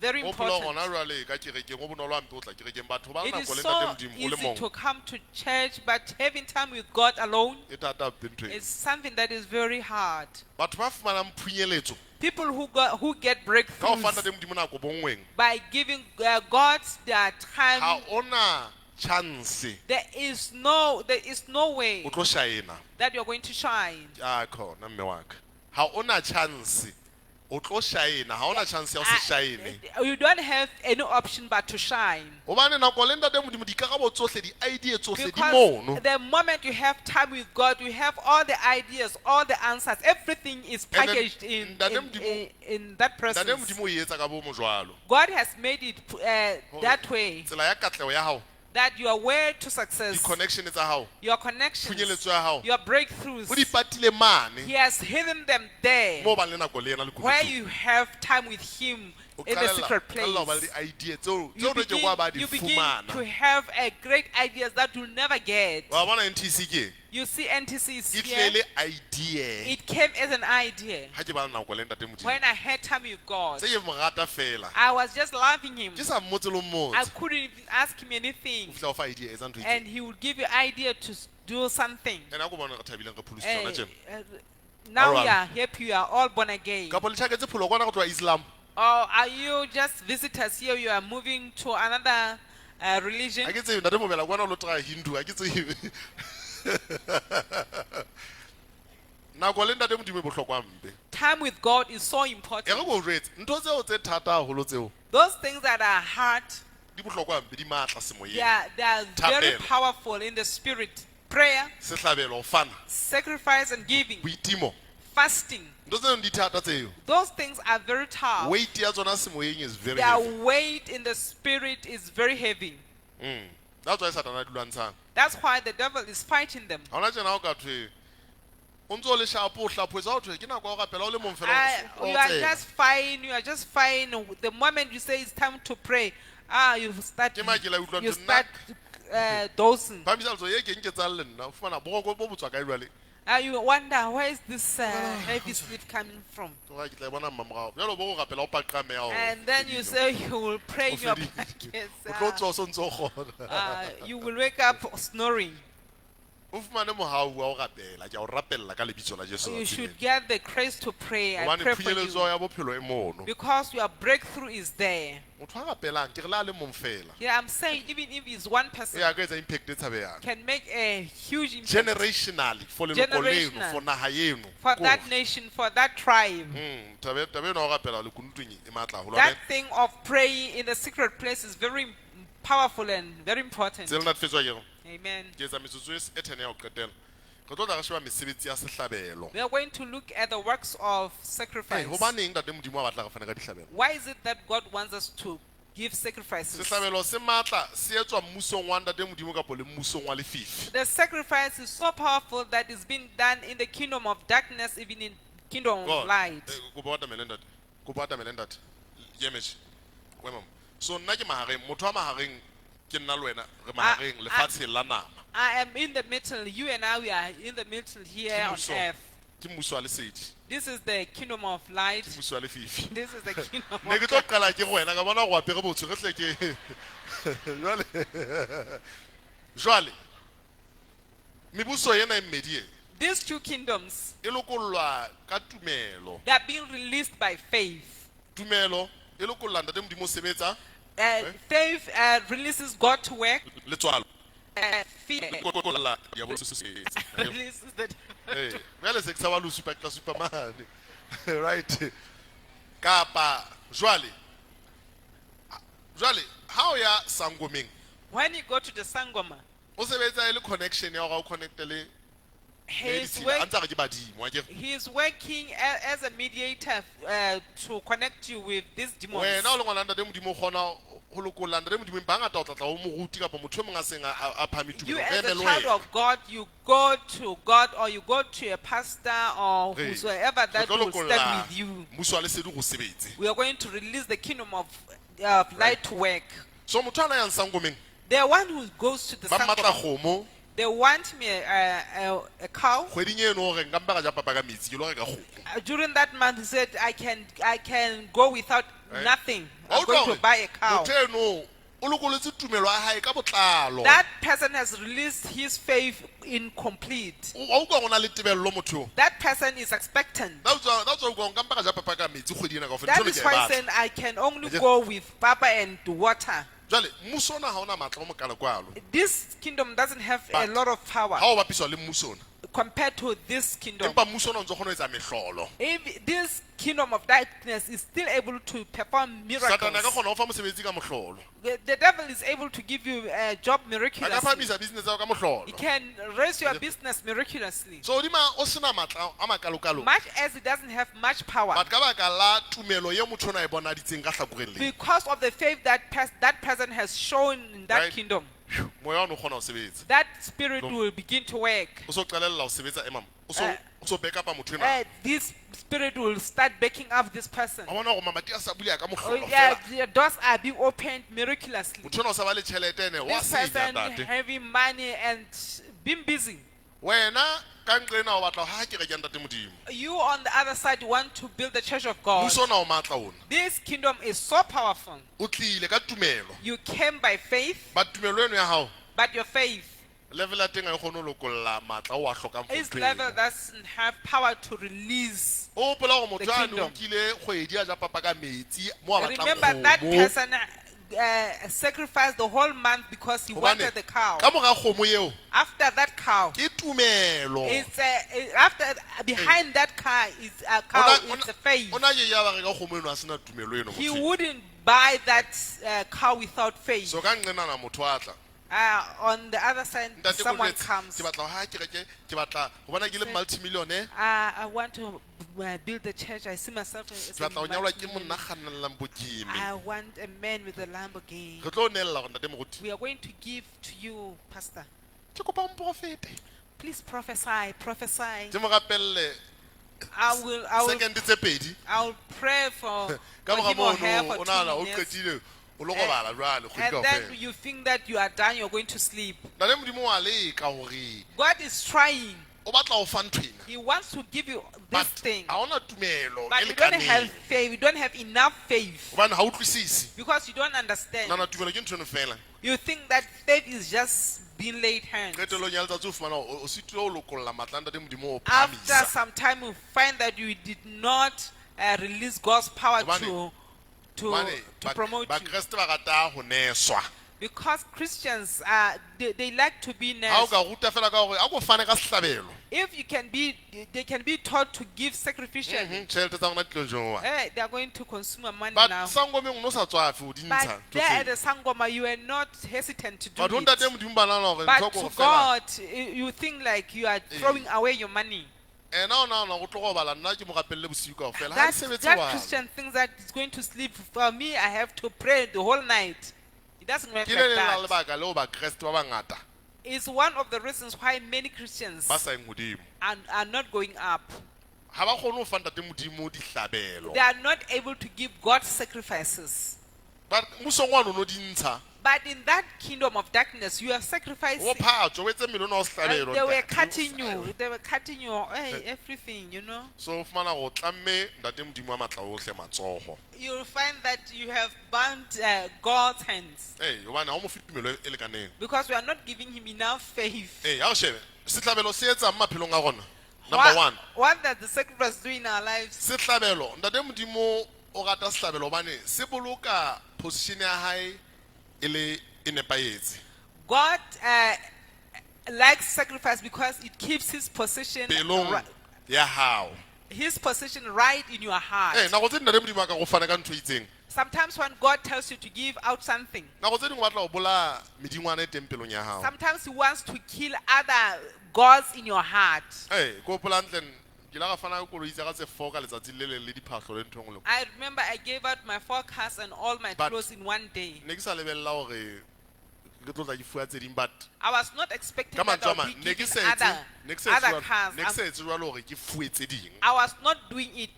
very o phela gona important. jwale ka kerekeng o bonolo hampe o tla kerekeng batho ba le It nako is le so ntate modimo o le easy to mong come to church, but having time with God alone e thata hampe ntho is eo something that is very hard. batho ba fumanang phunyeletso People who get ka go fa breakthroughs ntate modimo nako bongweng by giving God their ga time, ona chance there is no way o tlo shaena that you're going to shine. a khona mme wa ka ga ona chance o tlo shaena ga ona chance ya go se shaene You don't have any option but to shine. gobane nako le ntate modimo dikarabo tsotlhe di-idea tsotlhe di Because mono the moment you have time with God, you have all the ideas, all the answers. Everything is And then packaged in that ntate person. modimo o e etsa ka bomo jwalo God has made it that way. tsela ya katlego ya gago that your way to success, di-connection tsa gago, your connections, phunyeletso ya gago, your breakthroughs, o di patile mane He has hidden them there mo ba le nako le ena le where kutlong. you have time with Him O in the qalela- secret qalela ho ba le place. di-idea tseo You re ke kwa ba begin, di you begin to fumana. have a great ideas that you'll never get. Wa bona NTC ke You see, NTC is e here. tlile idea It came as an idea ha ke ba le nako le ntate Modimo. when I had time with God. Tse ke mo rata fela. I was just loving Him. Ke sa mmotse le I mmotse. couldn't even ask Him anything, O fihla o fa idea e tsa ntho e and He would give you idea to do something. itseng. Ene ha ko bona re thabileng re pholosi Eh, tsona tjena. now Alright. we are happy, you are all born again. Kapo le tjhaketse pholo kwana go tloha Islam. Or are you just visitors here? You are moving to another religion? Ha ke tsebe ntate Mobela kwana o lo try Hindu, ha ke tsebe. Nako le ntate Modimo e bohlokwa mpe. Time with God is so E re important. ko jwetse ntho tseo tse thata haholo tseo Those things that are hard, di bohlokwa mpe, di matla they semoyeng. are very Thapelo. powerful in the spirit. Prayer, Sehlabelo ho fana, sacrifice, and giving, boitimo. fasting. Ntho tseno di thata tseo. Those things are very tough. Weight ya tsona semoyeng is very Their heavy. weight in the spirit is very heavy. That's why Satan a dulantshang. That's why the devil is fighting them. Ha ona tjena o ka thwe o ntso le shapo o hlaphoetsa o thwe ke nako ya go rapela o le mong fela o You are tsena. just fine. You are just fine. The moment you say it's time to pray, you start. Ke makela utlwa You ntho start dosing. Phamisa letso ye ke nke tsa le nna o fumana boroko bo botswa kae jwale. You wonder where is this heavy sleep coming from? Ke tla e bona mmamorao. Jwale bo go rapela o paqameha o. And then you say you will pray in your Ofedile. blankets. O tlo tswa o so ntse o kgona. You will wake up snoring. O fumane mohau wa o rapela, ke a o rapella ka lebitso la Jesu. You should get the grace to pray. I Hobane pray for phunyeletso you. ya bophelo e mono. Because your breakthrough is there. Motho a rapelang ke re la le mong fela. Yeah, I'm saying even if it's one E person, ya ka etsa impact e tshabehang. can make a huge impact Generationally for leloko leno, Generational. for naha eno. for Ko- that nation, for that tribe. Tabe eno ya ho rapela lekunutung e matla haholo. That thing of praying in the secret place is very powerful and very important. Tse le natefetswa ke eng? Amen. Ke etsa metsotso e 10 ya ho qetela. Re tlo tla re sheba mesebetsi ya sehlabelo. We are going to look at the works of Hey, sacrifice. hobaneng ntate Modimo a batla re fane ka dihlabelo? Why is it that God wants us to give sacrifices? Sehlabelo se matla se etswa mmusong wa ntate Modimo kapo le mmusong wa lefifi. The sacrifice is so powerful that it's been done in the kingdom of darkness, even in kingdom of God, light. Ko ba atamele ntate. Ko ba atamele ntate. Yemesh. We mama. So nna ke mahareng, motho a mahareng ke nna le wena re mahareng lefatshe la nama. I am in the middle. You and I, we are in the middle here on Mmuso. earth. Ke mmuso wa lesedi. This is the kingdom of light. Ke mmuso wa lefifi. This is the kingdom Ne ke of tlo qala ke go wena ka bona go apere botsho re tle ke jwale mebuso ena e mmedi e These two kingdoms, e lokollwa ka tumelo. they are being released by faith. Tumelo e lokolla ntate Modimo o sebetsa Faith releases God to work. letswalo. Faith Lokolla diabolo se se etsa. releases the Eh, jwale se ke sa ba lo supa ka superman. Right. Kapa jwale ha o ya sangomeng When you go to the Sangoma, o sebetsa e le connection ya go connect le he's, medicine a ntse re ke badimo akere. he's working as a mediator to connect you with these demons. Wena o le ngwana ntate Modimo o kgona ho lokolla ntate Modimo ba ngata o tla tla o mo ruti kapa motho e mong a seng a phame You tumelo as a emele child wena. of God, you go to God or you go to a pastor or Hey, whosoever re that tlo will stand lokolla with you. mmuso wa lesedi go sebetse. We are going to release the kingdom of light to work. So motho a na yang sangomeng The one who goes to the ba mmatla Sangoma, kgomo they want me a cow. kgweding eno o reng ka mpa ka ja papa ka metsi ke lo reka kgomo. During that month, he said, I can go without Right. nothing. Wa I'm going utlwa to hore buy a cow. motho eno o lokoletse tumelo ya hae ka botlalo. That person has released his faith incomplete. Wa utlwa go na le tebello motho o. That person is expectant. That's why o utlwa ka mpa ka ja papa ka metsi kgwedi ena kaofela. That Ntho is e ke e why batla. saying I can only Yes. go with Papa and water. Jwale mmuso ona ha ona matla o mokalo kwalo. This kingdom doesn't have a But lot of power Ha o bapiswa le mmuso ona. compared to this kingdom. Empa mmuso ona o ntse o kgona ho etsa mehlolo. If this kingdom of darkness is still able to perform Satana ka miracles, kgona ho fa mosebetsi ka mohlolo. the devil is able to give you a job A ka miraculously. phamisa business ya ka mohlolo. He can raise your business miraculously. So odima o sena matla a makalokalo. Much as it doesn't have much power, But ka baka la tumelo ye motho ona e bonaditseng ka hlakoreng le. because of the faith that that person has shown in that Right. kingdom. moya wa no kgona ho sebetsa that spirit Lo- will begin to work. o so qalella ho sebetsa emam Eh. o so back up motho ena This spirit will start backing up this person. a bona gore mamati a sa buleya ka Oh, mohlolo yeah, fela the doors are being opened miraculously. motho ena o sa ba le tšhelete ene wa This senya person tate having money and being busy. wena ka ntle ena o batla ho ha ke re ke ntate modimo You on the other side want to build the church of God. mmuso ona o matla ona This kingdom is so powerful. o tlile ka tumelo You came by faith, ba tumelo eno ya hao but your faith level ya teng ga e kgone ho lokolla matla o a hlokang is for level tleng. doesn't have power to release. o gopola gore motho The a ne o kingdom. nkile kgwedi a ja papa ka metsi mo a Remember that batlang person sacrificed the whole month because he wanted the cow. ka mora kgomo eo After that cow, ke tumelo it's after behind that car is a cow. It's a faith. o na ye ya ba re ka kgomo eno a sena tumelo eno He motho wouldn't buy that cow without faith. so ka nqenana motho a tla On the other side, ntate someone Koletse, comes. ke batla ho ha kereke ke batla ho bona ke le multimillionaire I want to build the church. I see myself as ke a batla ho nyalwa ke multi-millionaire. monna kgannellang bokime I want a man with a Lamborghini. re tlo o neella gore ntate moruti We are going to give to you, Pastor. ke kopa o mprofete Please prophesy, prophesy. ke mo rapelle I will second tse pedi I'll pray for ka mora him or her mono for o nana o 2 minutes. qetile o lo robala jwale kgwedi And then kaofela you think that you are done, you're going to sleep. ntate modimo wa leka gore God is trying. o batla ho fa nthwena He wants to give you this but thing. ha ona tumelo But e you don't have lekaneng faith. You don't have enough faith. hobane ha o utlwisise Because you don't understand. nana tumelo ke ntho eno fela You think that faith is just being laid hands. qetelong ya letsatsi o fumana o sitile o lokolla matla a ntate modimo o After phamisa some time, you find that you did not release God's power Hobane- to hobane promote you. bakreste ba rata ho neswa Because Christians, they like to be ha o nursed. ka ruta fela ka gore a ko fane ka sehlabelo If you can be, they can be taught to give sacrificially. tšhelete tsa gona di tlo jowa They are going to consume money but now. sangomeng o no sa tswafe o di But ntsha there at the Sangoma, you are not hesitant to do batho it. ntate modimo ba nana gore But ntho to kore fela God, you think like you are throwing away your money. ena o nagana go tlo gobala nna ke mo gapelele bosiu kao fela ga That, di sebetse that jalo Christian thinks that he's going to sleep. For me, I have to pray the whole night. It doesn't work ke like le leng la that. lebaka leo bakreste ba bangata It's one of the reasons why many Christians ba sa eng modimo are not going up. ga ba kgone go fa ntate modimo dihlabelo They are not able to give God sacrifices. but mmusong wa nono di ntsha But in that kingdom of darkness, you are sacrificing. o phatso o etse mmele o na o sehlabelo They were ntate. cutting you. They were cutting you. Everything, you know. so o fumana go tlamme ntate modimo wa matla otlhe matsogo You'll find that you have bound God's hands ee obane ga o mo fe tumelo e lekaneng because we are not giving him enough faith. ee ya go shebe sehlabelo se etsang maphelong a gona number one What does the sacrifice do in our lives? sehlabelo ntate modimo o rata sehlabelo obane se boloka position ya hae e nepagetse God likes sacrifice because it keeps his position pelong ya hao his position right in your heart. ee nako tse ntate modimo a ka go fana ka ntho e itseng Sometimes when God tells you to give out something, nako tse dingwe batla go bola medingwana e teng pelong ya hao sometimes he wants to kill other gods in your heart. ee ko opola ntle ke la ga fana ka koloi tsa ka tse 4 ka letsatsi le le diphatlho le ntho engwe le I remember I gave out my forecast and all my But- clothes in one day. ne ke sa lebelela gore ke tlo tla ke fua tse ding but I was not expecting ka that mantswe a I'll mang be ne ke given sa etse- ne ke sa etse other jwalo- cars. ne ke sa etse jwalo gore ke fue tse ding I was not doing it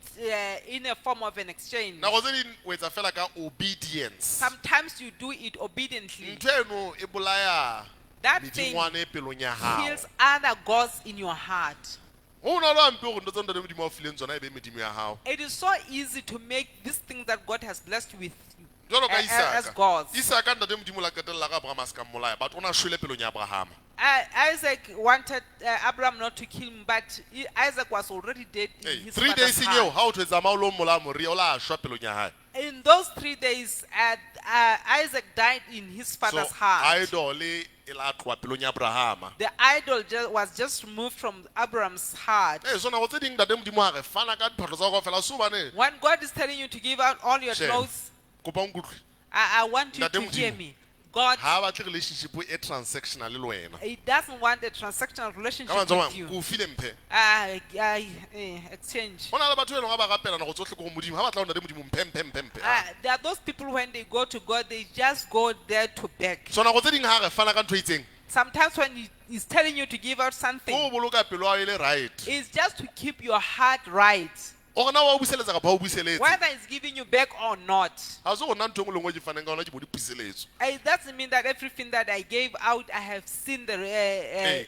in a form of an exchange. nako tse ding o etsa fela ka obedience Sometimes you do it obediently. ntho eno e bolaya That thing medingwana e pelong ya hao kills other gods in your heart. go na le hampe gore ntho tse ntate modimo a fileng tsona e be medimo ya hao It is so easy to make these things that God has blessed you with jalo ka as gods. isaka ntate modimo la qetelela ka abraham a se ka mmolaya but o na shwele pelong ya abrahama Isaac wanted Abraham not to kill him, but Isaac was already dead in Hey, his 3 father's days eo heart. ga o tshwetsa mao lo mmolaya moria o la shwa pelong ya hae In those 3 days, Isaac died in his so father's heart. idol e la tloa pelong ya abrahama The idol was just removed from Abraham's heart. ee so nako tse ding ntate modimo a re fana ka diphatlho tsa go fela se obane When God is telling you to give out all your Shame. clothes, kopa nkutlwe I want you Ntate to hear Modimo. me. God, ha batle relationship e transactional le wena He doesn't want a transactional ka relationship mantswe a with mang you. ke o file mphe Exchange. go na le batho e leng ga ba rapelana go tsotlhe ko go modimo ga batla o na le modimo mphe There are those people when they go to God, they just go there to beg. sona go tse ding ga re fana ka ntho e itseng Sometimes when He's telling you to give out go something, o boloka pelo ya e le right it's just to keep your heart right. o gona wa o buseletsa kapa o buseletse Whether He's giving you back or not. ga se go nna ntho e nngwe le nngwe ke faneng ka ona ke bo dipuseletso It doesn't mean that everything that I gave out, I have seen the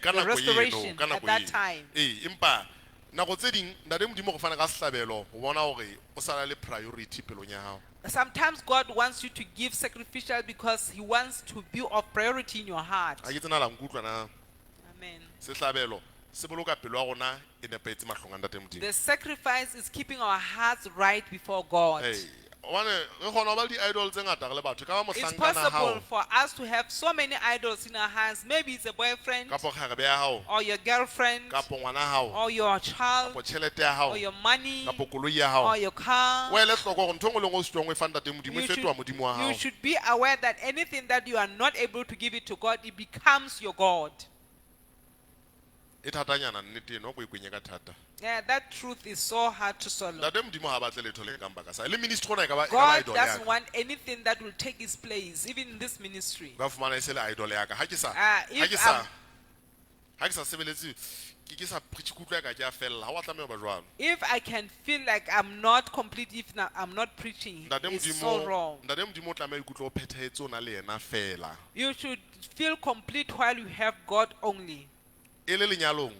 ka nako restoration eno ka at nako that eno time. empa nako tse ding ntate modimo go fana ka setlhabelo go bona gore o sala le priority pelong ya gago Sometimes God wants you to give sacrificial because He wants to be of priority in your heart. ga ke tsena la nkutlwa na Amen. setlhabelo se boloka pelo ya rona e nepetse matlhong a ntate modimo The sacrifice is keeping our hearts right before God. obane re kgona go ba le di-idol tse ngata re le batho ka ba It's mohlankana possible gago for us to have so many idols in our hands. Maybe it's a boyfriend kapo kgarebe ya gago or your girlfriend kapo ngwana gago or your child kapo tšhelete ya gago or your money kapo koloi ya or gago your car. o ele tlhoko gore ntho e nngwe le nngwe o se tswang o e fang ntate modimo e You fetoa modimo wa you gago should be aware that anything that you are not able to give it to God, it becomes your God. e thatanyana nnete eno ko e kwenye ka thata Yeah, that truth is so hard to swallow. ntate modimo ga batle letho le kang baka sa le ministry gona e ka ba God idol doesn't yaka want anything that will take His place, even in this ministry. ba fumana e se le idol yaka ga ke sa If sebeletse ke sa preach kutlo ya ka ke a fella ga wa tlameya ba jwalo If I can feel like I'm not complete, if I'm not preaching, ntate it's so wrong. modimo o tlameya ikutlwa o phethetse o na le ena fela You should feel complete while you have God only. e le lenyalong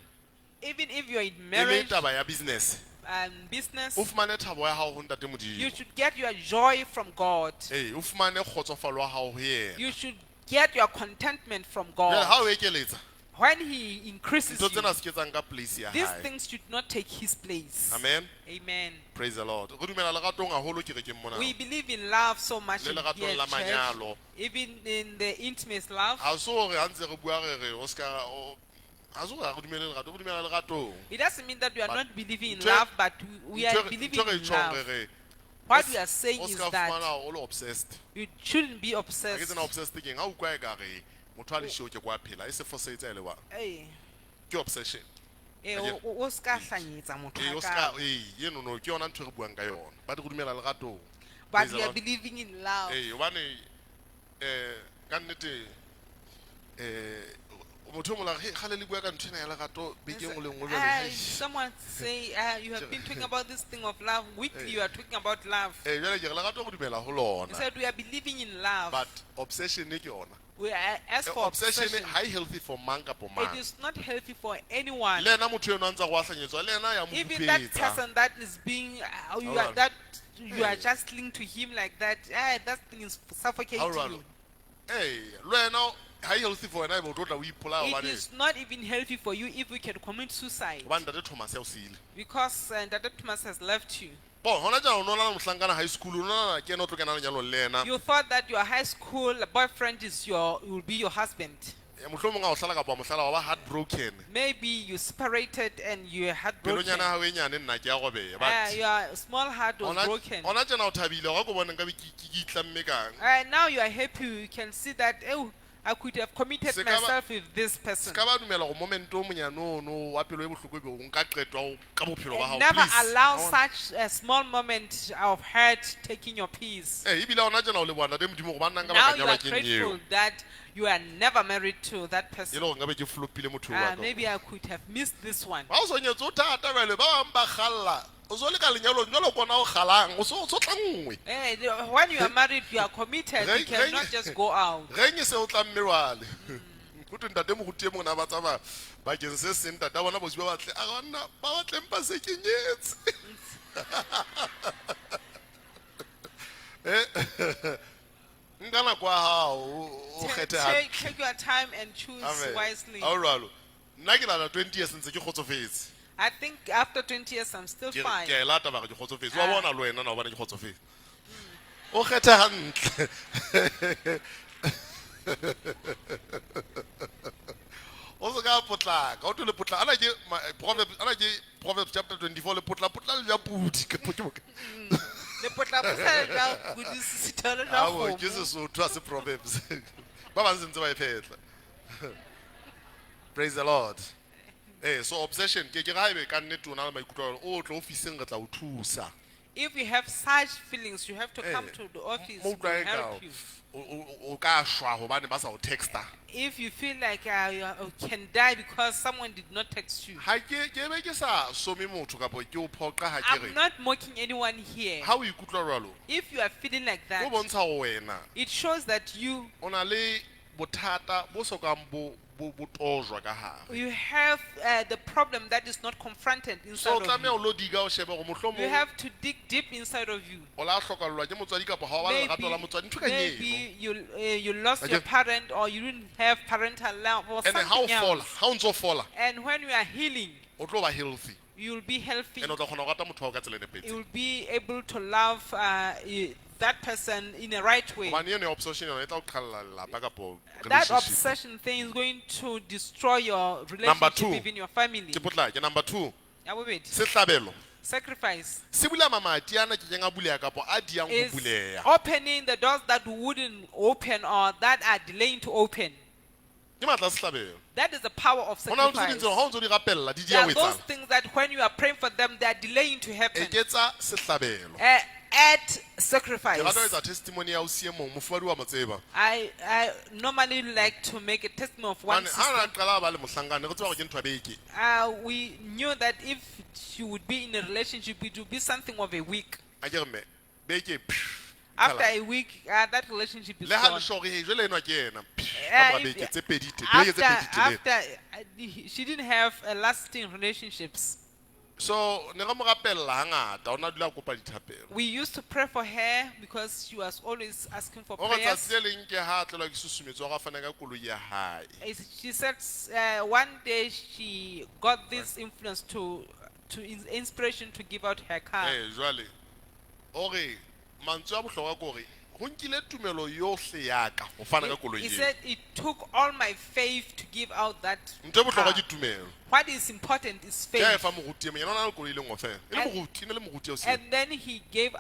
Even if you're in e le marriage taba ya business and business, o fumane thabo ya gago go ntate you modimo should get your joy from God. o fumane kgotsofalo wa gago go yena You should get your contentment from jale ga God. o ekeletsa When He increases ntho tsena you, se ke tsang ka place ya these hae things should not take His place. amen Amen. praise the lord go dumela legatong gagolo ke re ke mona We believe in love so much Le in legatong here la at church, manyalo. even in the intimate love. ga se gore ga ntse re bua re o ska ga se gore ga go dumele legato go dumela legatong It doesn't mean that we are But not believing in ntho- love, but we are ntho believing re in tšhong love. re What we are saying o is ska that fumana o le obsessed you shouldn't be ga ke obsessed. tsena obsessed keng ga o kwa e ka re motho a lešio ke kwa phela e se fosetse a e le wa Hey, ke obsession o ska hlanyetsa motho o hakalo. ska enono ke yona ntho e re buang ka yona ba di go dumela legatong But Praise the we are Lord. believing in love. obane ka nnete motho o mola gale le bua ka ntho ena ya legato beke nngwe le nngwe jwale, hai. Someone say you have been talking about this thing of love. Weekly you are talking about love. Jwale ke re legato go dumela go He lona said we are believing in love. but obsession e ke yona We are, as for obsession obsession, ha e healthy for mang kapo it mang is not healthy for anyone. le ena motho eno a ntse go atlanyetswa le ena ya mo Even that hupetsa person that is being you are Alright. that you are Hey. just linked to him like that. That thing is suffocating Alright. you. le wena ha e healthy for wena e be o tlo tla o ipolaya It gobane is not even healthy for you if we can commit suicide gobane tate thomas ya o seile because Dr. Thomas has left you. bon gona jaanong o na le mohlankana high school o nana ke ena o tlo kena lenyalong le ena You thought that your high school boyfriend will be your husband. motlho mongwe a o tlala kapa motlhala wa ba heartbroken Maybe you separated and you are heartbroken. pelonyana gago e nyane nna ke ya gobeya but Your small heart was broken. gona tjena o thabile ga ko boneng ka be ke itlamme kang Now you are happy. You can see that I could have committed Se ka ba- myself with this se person. ka ba dumela go moment o monyane ono wa pelo e bohloko e be o nka qeto ka bophelo ba And gago never please. allow I want- such a small moment of hurt taking your peace. ebile gona tjena o le bona te modimo go ba nnang ka Now you bakanyalwa are ke grateful eo that you are never married to that e person. le gore nka be ke flopile motho o wa ka. Maybe I could have missed this one. ba o sonyetse o thata bele ba bang ba kgalla o so le ka lenyalong jalo kona o kgalang o so tla nngwe When you are married, you are committed. You Re- cannot re- just go out. geng e se o tla mme wale go twe ntate moruti e mongwe na ba tsamaya bakeng se seng tate a bona bosi ba batle a gonna ba batleng pa se ke nyetse nka nako ya gago o kgethe hantle. Take your time and choose Amen. wisely. Ha o jwalo nna ke nana 20 years ntse ke kgotsofetse I think after 20 years, I'm still ke fine. ke a e lata ba re ke kgotsofetse wa Ah. bona le wena na o bane ke kgotsofetse o kgethe hantle o se ka potlaka o tlo le potla ana ke Proverbs chapter 24 le potla le ja pudi ke Le potla potla ja kudisitolo ja awo kgomo. ke Sesotho a se Proverbs ba bang sentse ba e phetla. Praise the Lord. So obsession ke ga ebe ka nnete o na le maikutlo o tlo officing re tla o thusa. If you have such feelings, you have to come Eh, to the office Mo to utlwa help you. o ka shwa hobane ba sa o texta. If you feel like you can die because someone did not text you. Ha ke be ke sa some motho ka bo ke o phoqa ha ke I'm re. not mocking anyone here. Ha o ikutlwa jwalo. If you are feeling like Go that, bontsha ho wena. it shows that you Ona le bothata bo sokang bo tojwa ka hare. you have the problem that is not confronted So inside tlameha o of lo diga o shebe go you. You mohlomong have to dig deep inside of you. o la hlokallwa ke motswadi kapa ha o ba le lerato la motswadi ntho ka nyeno. Maybe you lost your Ajahn. parent or you didn't have parental love or And how something fola else. ha o ntso fola And when you are healing, o tlo ba healthy you will be healthy. and o tla kgona go rata motho wa ka tsela e You nepetseng. will be able to love that person in a right way. Hobane eno ya obsession yona e tla o qhalla lelapa kapo That relationship. obsession thing is going to destroy your Number relationship two. within your family. Ke potlake number 2 Ya bobedi, sehlabelo sacrifice se bula mamati ana ke keng a buleha kapo a diang ho is buleha. opening the doors that wouldn't open or that are delaying to open. Ke matla a sehlabelo. That is the power of Ho na le ntho tse sacrifice. ding tseo ha o ntso di rapella di There dia are ho those etsana. things that when you are praying for them, they are delaying to happen. Eketsa sehlabelo. Add Ke sacrifice. rata ho etsa testimony ya o sie mong mofumadi wa mo tseba. I normally like to make a testimony of one Mane ha sister. re qala ba le mohlankane re tseba gore ke ntho ya beke. We knew that if she would be in a relationship, it would be something of a week. A ke re me beke. After a week, that relationship is Le ha le gone. shore he jwale enwa ke yena. Ka mora beke tse pedi te. Beke tse pedi te. After she didn't have lasting relationships. So ne re mo rapella hangata ona dula kopa dithapelo. We used to pray for her because she was always asking for O re prayers. tsatsi le leng ke ha tlelwa ke susumetso ga fana ka koloi ya hae. She said one day she got this influence to inspiration to give out her car. Jwale o re mantswe a bohlokwa ke hore ho nkile tumelo yohle ya ka ho fana ka koloi He eo. said it took all my faith to give out that Ntho e bohlokwa car. ke tumelo. What is important is Ke a e faith. fa moruti e mong yena o na le koloi le nngwe fela. E le And- moruti, e ne le moruti eo se. And then she gave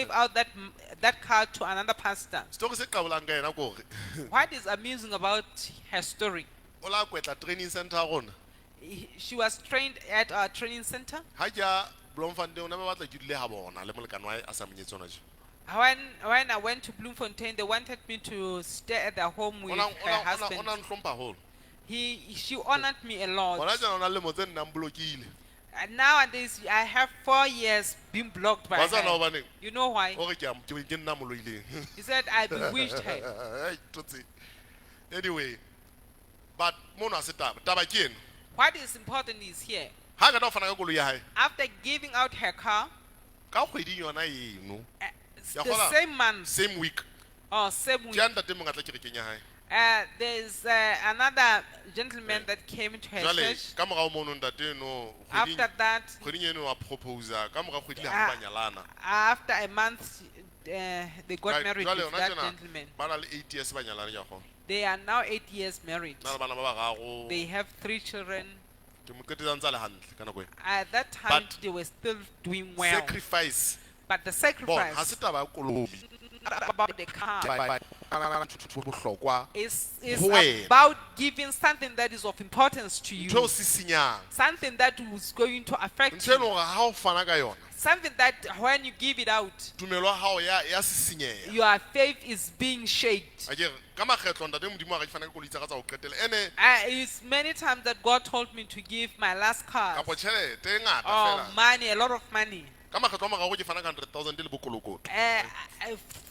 out that car to another pastor. Story se qabolang ka yena ke hore What is amusing about her story? o la kwetla training center ya rona. She was trained at our training center. Ha ke ya Bloemfontein o ne ba batla ke dule ha bona le molekane wa hae a sa monyetse ona je. When I went to Bloemfontein, they wanted me to stay at their home with her husband. Ona nhlompha haholo. She honored me a lot. Bona jana ona le mo tse nnang blokile. And nowadays, I have 4 years being blocked by Wa tsana her. hobaneng? You know why? O re ke nna moloileng. He said, I bewitched her. Hey, totsi. Anyway, but mona se taba ke ena. What is important is here. Ha ka ta o fana ka koloi ya hae. After giving out her car, Ka kgweding yona eno. Ya the kgola? same month Same week. or same Ke week, ya ntate mong a tla kerekeng ya hae. there's another gentleman that came to her Jwale church. ka morao mono ntate no After that, kgweding eno wa proposa ka mora kgwedi le Ah. ha ba nyalana. after a month, they got married Jwale with ona that tjena gentleman. ba na le 8 years ba nyalane ke a kgona. They are now 8 years married. Na le bana ba bararo. They have 3 children. Ke mo qetetsang tsa le hantle ka nako ena. At that time, But- they were still doing well. Sacrifice. But the Bona ha sacrifice se taba ya koloi. about the car Bohlokwa. is Ho wena. about giving something that is of importance to Ntho o you. se senyang. Something that is going to affect Ntho eno you. gore ha o fana ka yona. Something that when you give it out, Tumelo ya hao ya se senyeha. your faith is being shaped. A ke re ka makgetlo ntate modimo a re ke fana ka koloi tsa ka tsa ho qetela. Ene It's many times that God told me to give my last car kapo tjhelete e ngata or fela. money, a lot of money. Ka makgetlo a mararo ke fana ka 100,000 le bokolokoto.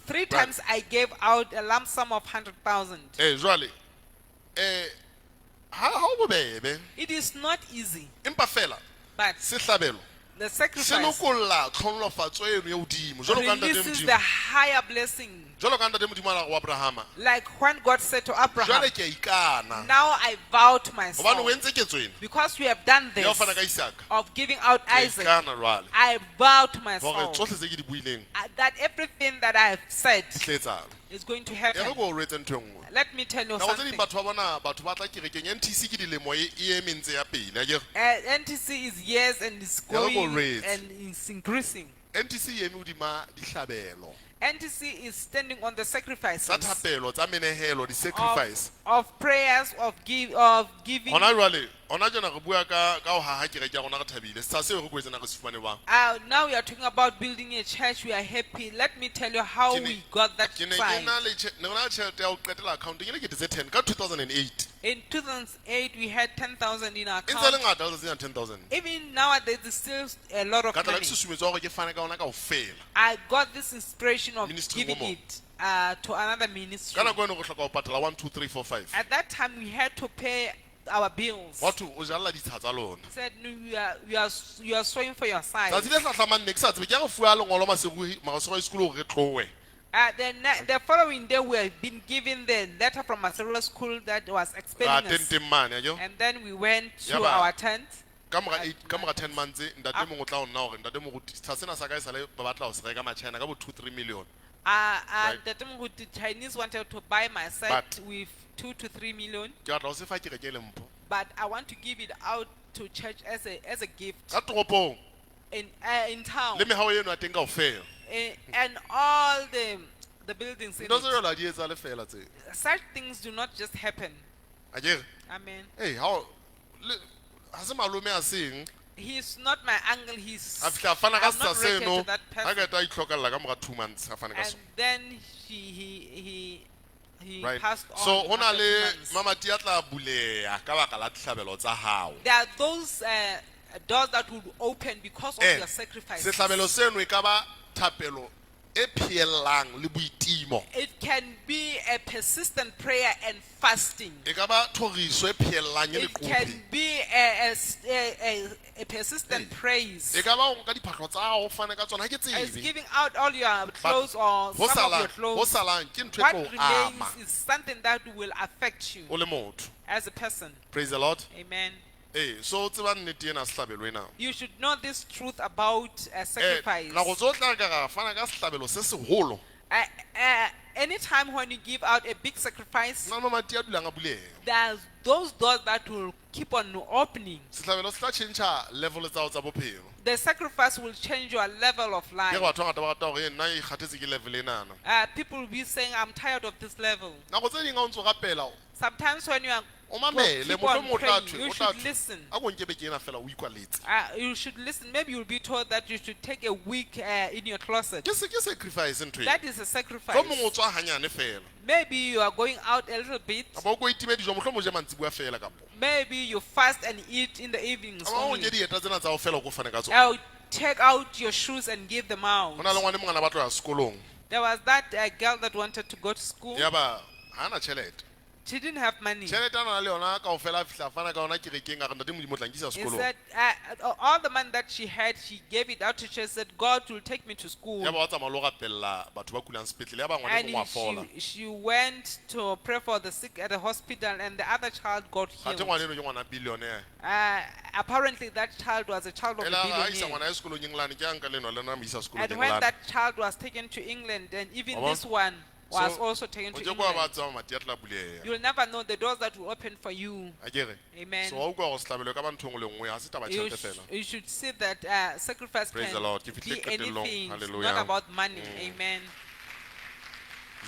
3 times I gave out a lump sum of 100,000. Jwale ha o bobebe It is not easy, empa fela but sehlabelo the se sacrifice lokolla tlhonolofatso eno ya hodimo jwalo ka ntate releases modimo the higher blessing. jwalo ka ntate modimo a ra go Abrahama Like when God said to Abraham, jwale ke a ikana now I vow to hobane o myself, entse ketso ena because we have done ya ho fana this ka Isaka of giving out ke a Isaac, ikana jwale I vow to hore myself tsohle tse ke di buileng that everything that I have said di tla etsana is going to e re happen. ko o retse ntho e nngwe Let me tell you nako tse ding something. batho ba bona batho ba tla kerekeng NTC ke dilemo e ementse ya pele a ke NTC is years and is Yeah, go going rate. and is increasing. NTC e eme hodima dihlabelo NTC is standing on the tsa sacrifices thapelo tsa menehelo di-sacrifice of prayers of giving. gona jwale gona jana re bua ka ho haha kereke ya rona re thabile setsha seo re kwetsena re se fumane bang Now we are talking about building a church. We are happy. Let me tell you how Ke ne- we got that ke ne side. ke na le tjhelete ya ho qetela accounteng e ne ke tse 10 ka 2008 In 2008, we had 10,000 in our e ntse le account. ngata ho tsenya 10,000 Even nowadays, it's still a lot of ka tla money. ke susumetswa hore ke fane ka ona ka ho fela I got this inspiration of Ministry giving mo. it to another ministry. ka nako eno re hloka ho patala 1 2 3 4 5 At that time, we had to pay our bills. batho o jalla ditsha tsa lona Said, no, you are sowing for your side. tsatsi le hlahlamang ne ke sa tsebe ke ya re fuwa lengolo masegoe sekolo hore re tlowe The following day, we have been given the letter from Maserola school that was ra expelling us. tenteng mane ajo And then we went to Yaba. our tent. ka mora 10 months ntate mongwe o tla o nna hore ntate moruti setsha sena sa ka e sale ba batla ho se reka machina ka bo 2-3 million And the Chinese wanted to buy my set But- with 2 to 3 million. ke batla ho se fa kereke le mpho But I want to give it out to church as a gift ka toropong in town. le mehao eno ya teng kaofela And all the buildings in ntho tse it. jalo ha di etsa le fela tse Such things do not just happen. akere Amen. ha se malome a seng He's not my uncle. He's a fihla a fana ka I'm not setsha related seno to that ha person. ka eta a itlhokella ka mora 2 months a fane ka And sona then he right passed on. so ho na after 2 le months. mamati a tla buleha ka baka la ditlhabelo tsa hao There are those doors that will open because of your sacrifice. setlhabelo seno e ka ba thapelo e pheellang le boitimo It can be a persistent prayer and fasting. e ka ba thoriso e pheellang e It leqopi can be a persistent praise. e ka ba o nka diphahlo tsa hao o fane ka tsona ha ke As tsebe giving out all your clothes or ho some of your salang ho clothes. salang ke ntho e What tlo remains ama is something that will affect you o le motho as a person. praise the lord Amen. so o tseba nnete ena setlhabelo ena You should know this truth about sacrifice. nako tsohle ka ra fana ka setlhabelo se seholo Anytime when you give out a big sacrifice, na mamati a dulang a buleha there's those doors that will keep on opening. setlhabelo se tla tjhentjha level tsa hao tsa bophelo The sacrifice will change your level of ke life. re batho ba ngata ba rata hore nna e kgathetse ke level enana People will be saying, I'm tired of this level. nako tse ding ha o ntso rapela Sometimes when you are o mamele keep mohlomong on o tla praying, thwe you o tla should thwe listen. a ko nke beke ena fela o ikwaletse You should listen. Maybe you'll be told that you should take a week in your closet. ke sacrifice ntho e That is a sacrifice. mohlomong o tswa hanyane fela Maybe you are going out a little bit. kapa o ko itime dijo mohlomong o je mantsibua fela kapo Maybe you fast and eat in the evenings kapa o only. nye dieta tsena tsa ho fela o ko fane ka tsona I'll take out your shoes and give them out. ho na le ngwane mongana ba tlo ya sekolong There was that girl that wanted to go to school. ya ba ha ana tjhelete She didn't have money. tjhelete a na le yona kaofela a fihla a fana ka yona kerekeng a re ntate modimo o tla nkisa He sekolong said, all the money that she had, she gave it out to church. Said, God will take me to school. ya ba wa tsamaya le ho rapella batho ba kulang sepetlele ya ba ngwane And mongwe a fola she went to pray for the sick at the hospital, and the other child got ga te healed. ngwane eno ke ngwana billionaire Apparently, that child was a child of a ela a isa billionaire. ngwana ya sekolong england ke a nka leno le nna mo isa sekolong And when england that child was taken to England, and even Wa this one was So, also taken o to je kwa ba England, tsama mati a tla buleha you'll never know the doors that will open for you. a kere Amen. so wa utlwa gore setlhabelo e ka ba ntho engwe le nngwe ha se taba You, tjhelete fela you should see that sacrifice Praise the can Lord. Ke fihlile be qetellong. anything. It's Hallelujah. not about money. Amen.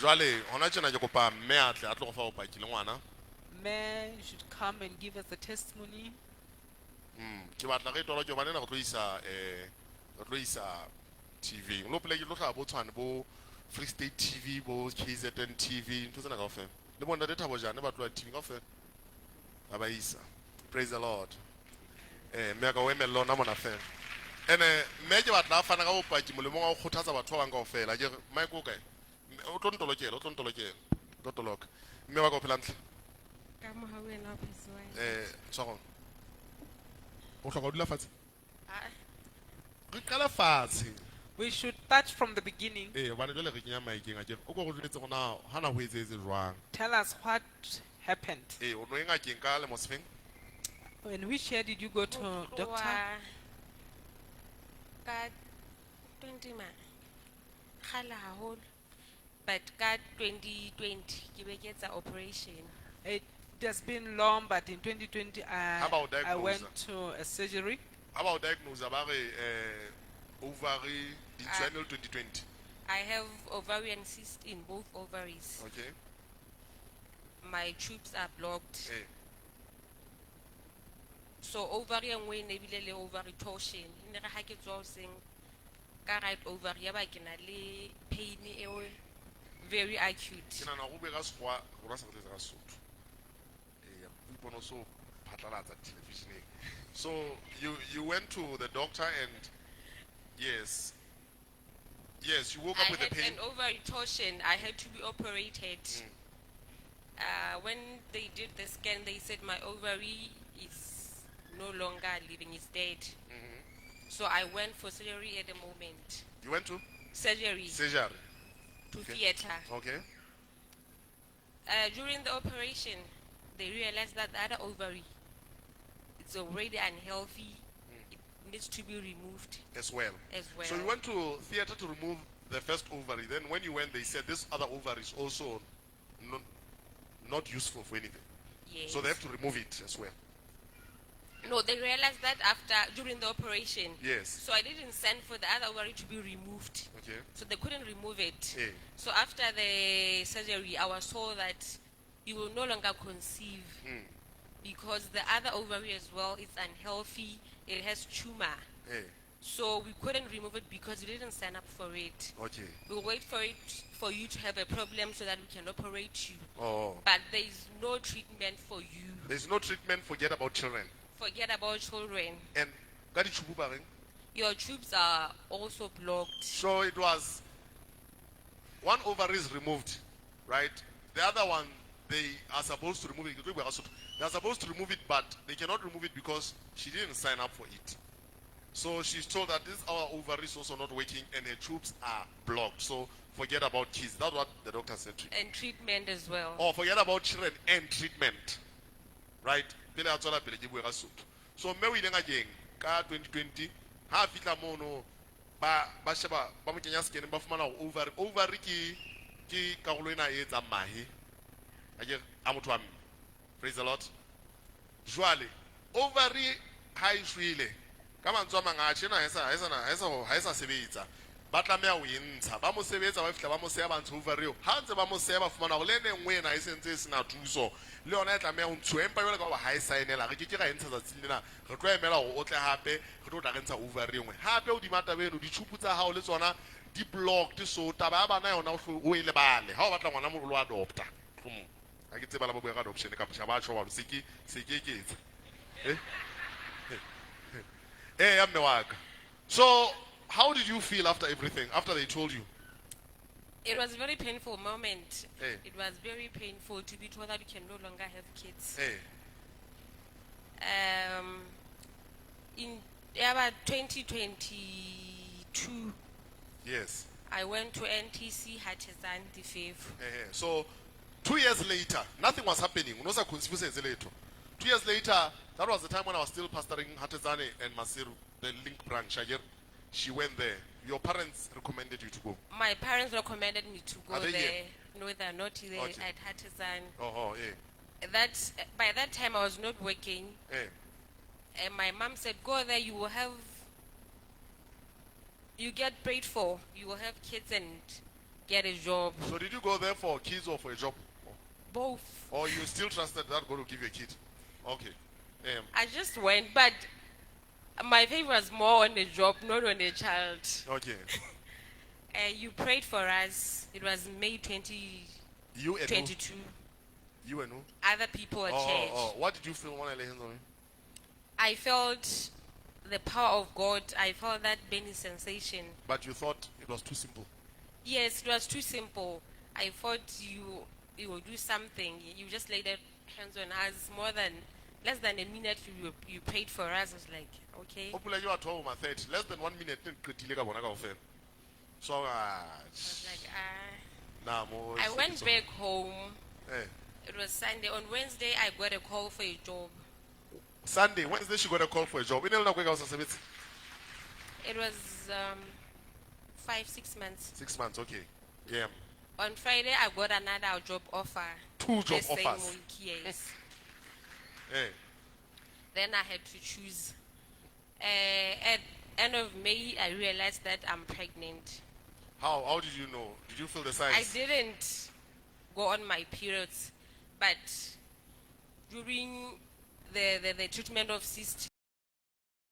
jwale hona tjena ke kopa mme a tle a tlo go fa bopaki le ngwana Man, you should come and give us a testimony. ke batla re tolo ke banena go tlo isa tv o lo pele ke lo tla bo tshwane bo Free State TV bo KZN TV ntho tsena kaofela le bona data bo jane ba tloa TV kaofela ba ba isa praise the lord mme ka o emella ona mona fela ene mme ke batla a fana ka bopaki molemong wa go kgothatsa batho ba bang kaofela ke mike o kae o tlo ntolokela tlo toloka mme wa ka o phela ntle Ka moha wena wa phesiwa. tshwarong o hloka o dula fatshe Ah, re qala fatshe We should start from the beginning. bane jwale re kenya maikeng a kere o ko go jwetse gona hana ho etsetse jwang Tell us what happened. o no e ngakeng ka lemo sefeng In which year did you go to ho doctor? tloha ka 20 ma kgale haholo, but ka 2020 ke be ke etsa operation. It has been long, but in 2020 about I diagnosis? went to a surgery. ha ba o diagnose ba re ovary di-channel 2020 I have ovarian cyst in both ovaries. Okay. My tubes are blocked. Eh. So ovary and way nebile le ovary torsion. Ne re ha ke tswa hoseng ka right ovary ya ba ke na le pain e very acute. Ke nahana go bega sekgowa rona sa re tletsa ka Sesotho. Eh, ipono so phatlalatsa televisioneng. So you went to the doctor and yes, you woke up I with the had pain. an ovary torsion. I had to be operated. When they did the scan, they said my ovary is no longer living, it's dead. So I went for surgery at the moment. You went to Surgery surgery. to Okay. theater. Okay. During the operation, they realized that the other ovary it's already unhealthy. It needs to be removed As well. as well. So you went to theater to remove the first ovary. Then when you went, they said this other ovary is also not useful for anything. Yes. So they have to remove it as well. No, they realized that during the operation. Yes. So I didn't send for the other ovary to be removed. Okay. So they couldn't remove it. Yeah. So after the surgery, I was told that you will no longer conceive because the other ovary as well is unhealthy. It has tumor. Eh. So we couldn't remove it because we didn't sign up for it. Okay. We'll wait for you to have a problem so that we can operate you. Oh. But there is no treatment for you. There's no treatment. Forget about children. Forget about children. And Gadi Chububaring. Your tubes are also blocked. So it was one ovary is removed, right? The other one they are supposed to remove it. They are supposed to remove it, but they cannot remove it because she didn't sign up for it. So she's told that this our ovary is also not working and her tubes are blocked. So forget about kids. That's what the doctor said to you. And treatment as well. Or forget about children and treatment. Right? Pele a tswela pele ke bua ka Sesotho. So mme o ile ngakeng ka 2020 ha fitla mono ba sheba ba mo kenya scan ba fumana go ovary ke karolo ena e etsang mahe a motho wa mme. Praise the Lord. Jwale ovary ha e shwele ka mantswe a mangathe ena ha e sa sebetsa ba tlameha o e ntsha ba mo sebetsa ba fihla ba mo seya ba ntsha ovary ha ntse ba mo seya ba fumana go le ene nngwe ena e sentse e sena thuso le yona e tlameha ho ntshiwa empa jwale ka ba ha e saenela re ke ra e ntsha tsatsing lena re tlo emela gore o tle gape re tlo tla re ntsha ovary nngwe gape o dimata beno ditšhupu tsa gago le tsona di blocked so taba ya bana yona o e lebale ha o batla ngwana mogolo wa adopta ga ke tsebala ba bua ka adoption ka pša ba tšho ba se ke eketsa ya mme wa ka. So how did you feel after everything, after they told you? It was a very painful moment. Eh. It was very painful to be told that we can no longer have kids. Eh. In about 2022, Yes. I went to NTC Hatizan Difev. So 2 years later, nothing was happening. 2 years later, that was the time when I was still pastoring Hatizane and Masiru, the link branch. She went there. Your parents recommended you to go. My parents recommended me to go Are they there. here? No, they're not there Okay. at Hatizan. Yeah. By that time, I was not working. And my mom said, go there, you get paid for. You will have kids and get a job. So did you go there for kids or for a job? Both. Or you still trusted that God will give you a kid? Okay. I just went, but my faith was more on the job, not on the child. Okay. You prayed for us. It was May 2022. You and who? You and who? Other people at church. What did you feel when I lay hands on you? I felt the power of God. I felt that burning sensation. But you thought it was too simple. Yes, it was too simple. I thought you will do something. You just laid hands on us less than a minute. You prayed for us. I was like, okay. Hopefully you are 12 or 30. Less than 1 minute. So I was like, I went back home. It was Sunday. On Wednesday, I got a call for a job. Sunday, Wednesday she got a call for a job. It was 5-6 months. 6 months, okay. Yeah. On Friday, I got another job offer. 2 job the same offers. week, yes. Eh. Then I had to choose. At end of May, I realized that I'm pregnant. How did you know? Did you feel the I signs? didn't go on my periods, but during the treatment of cyst,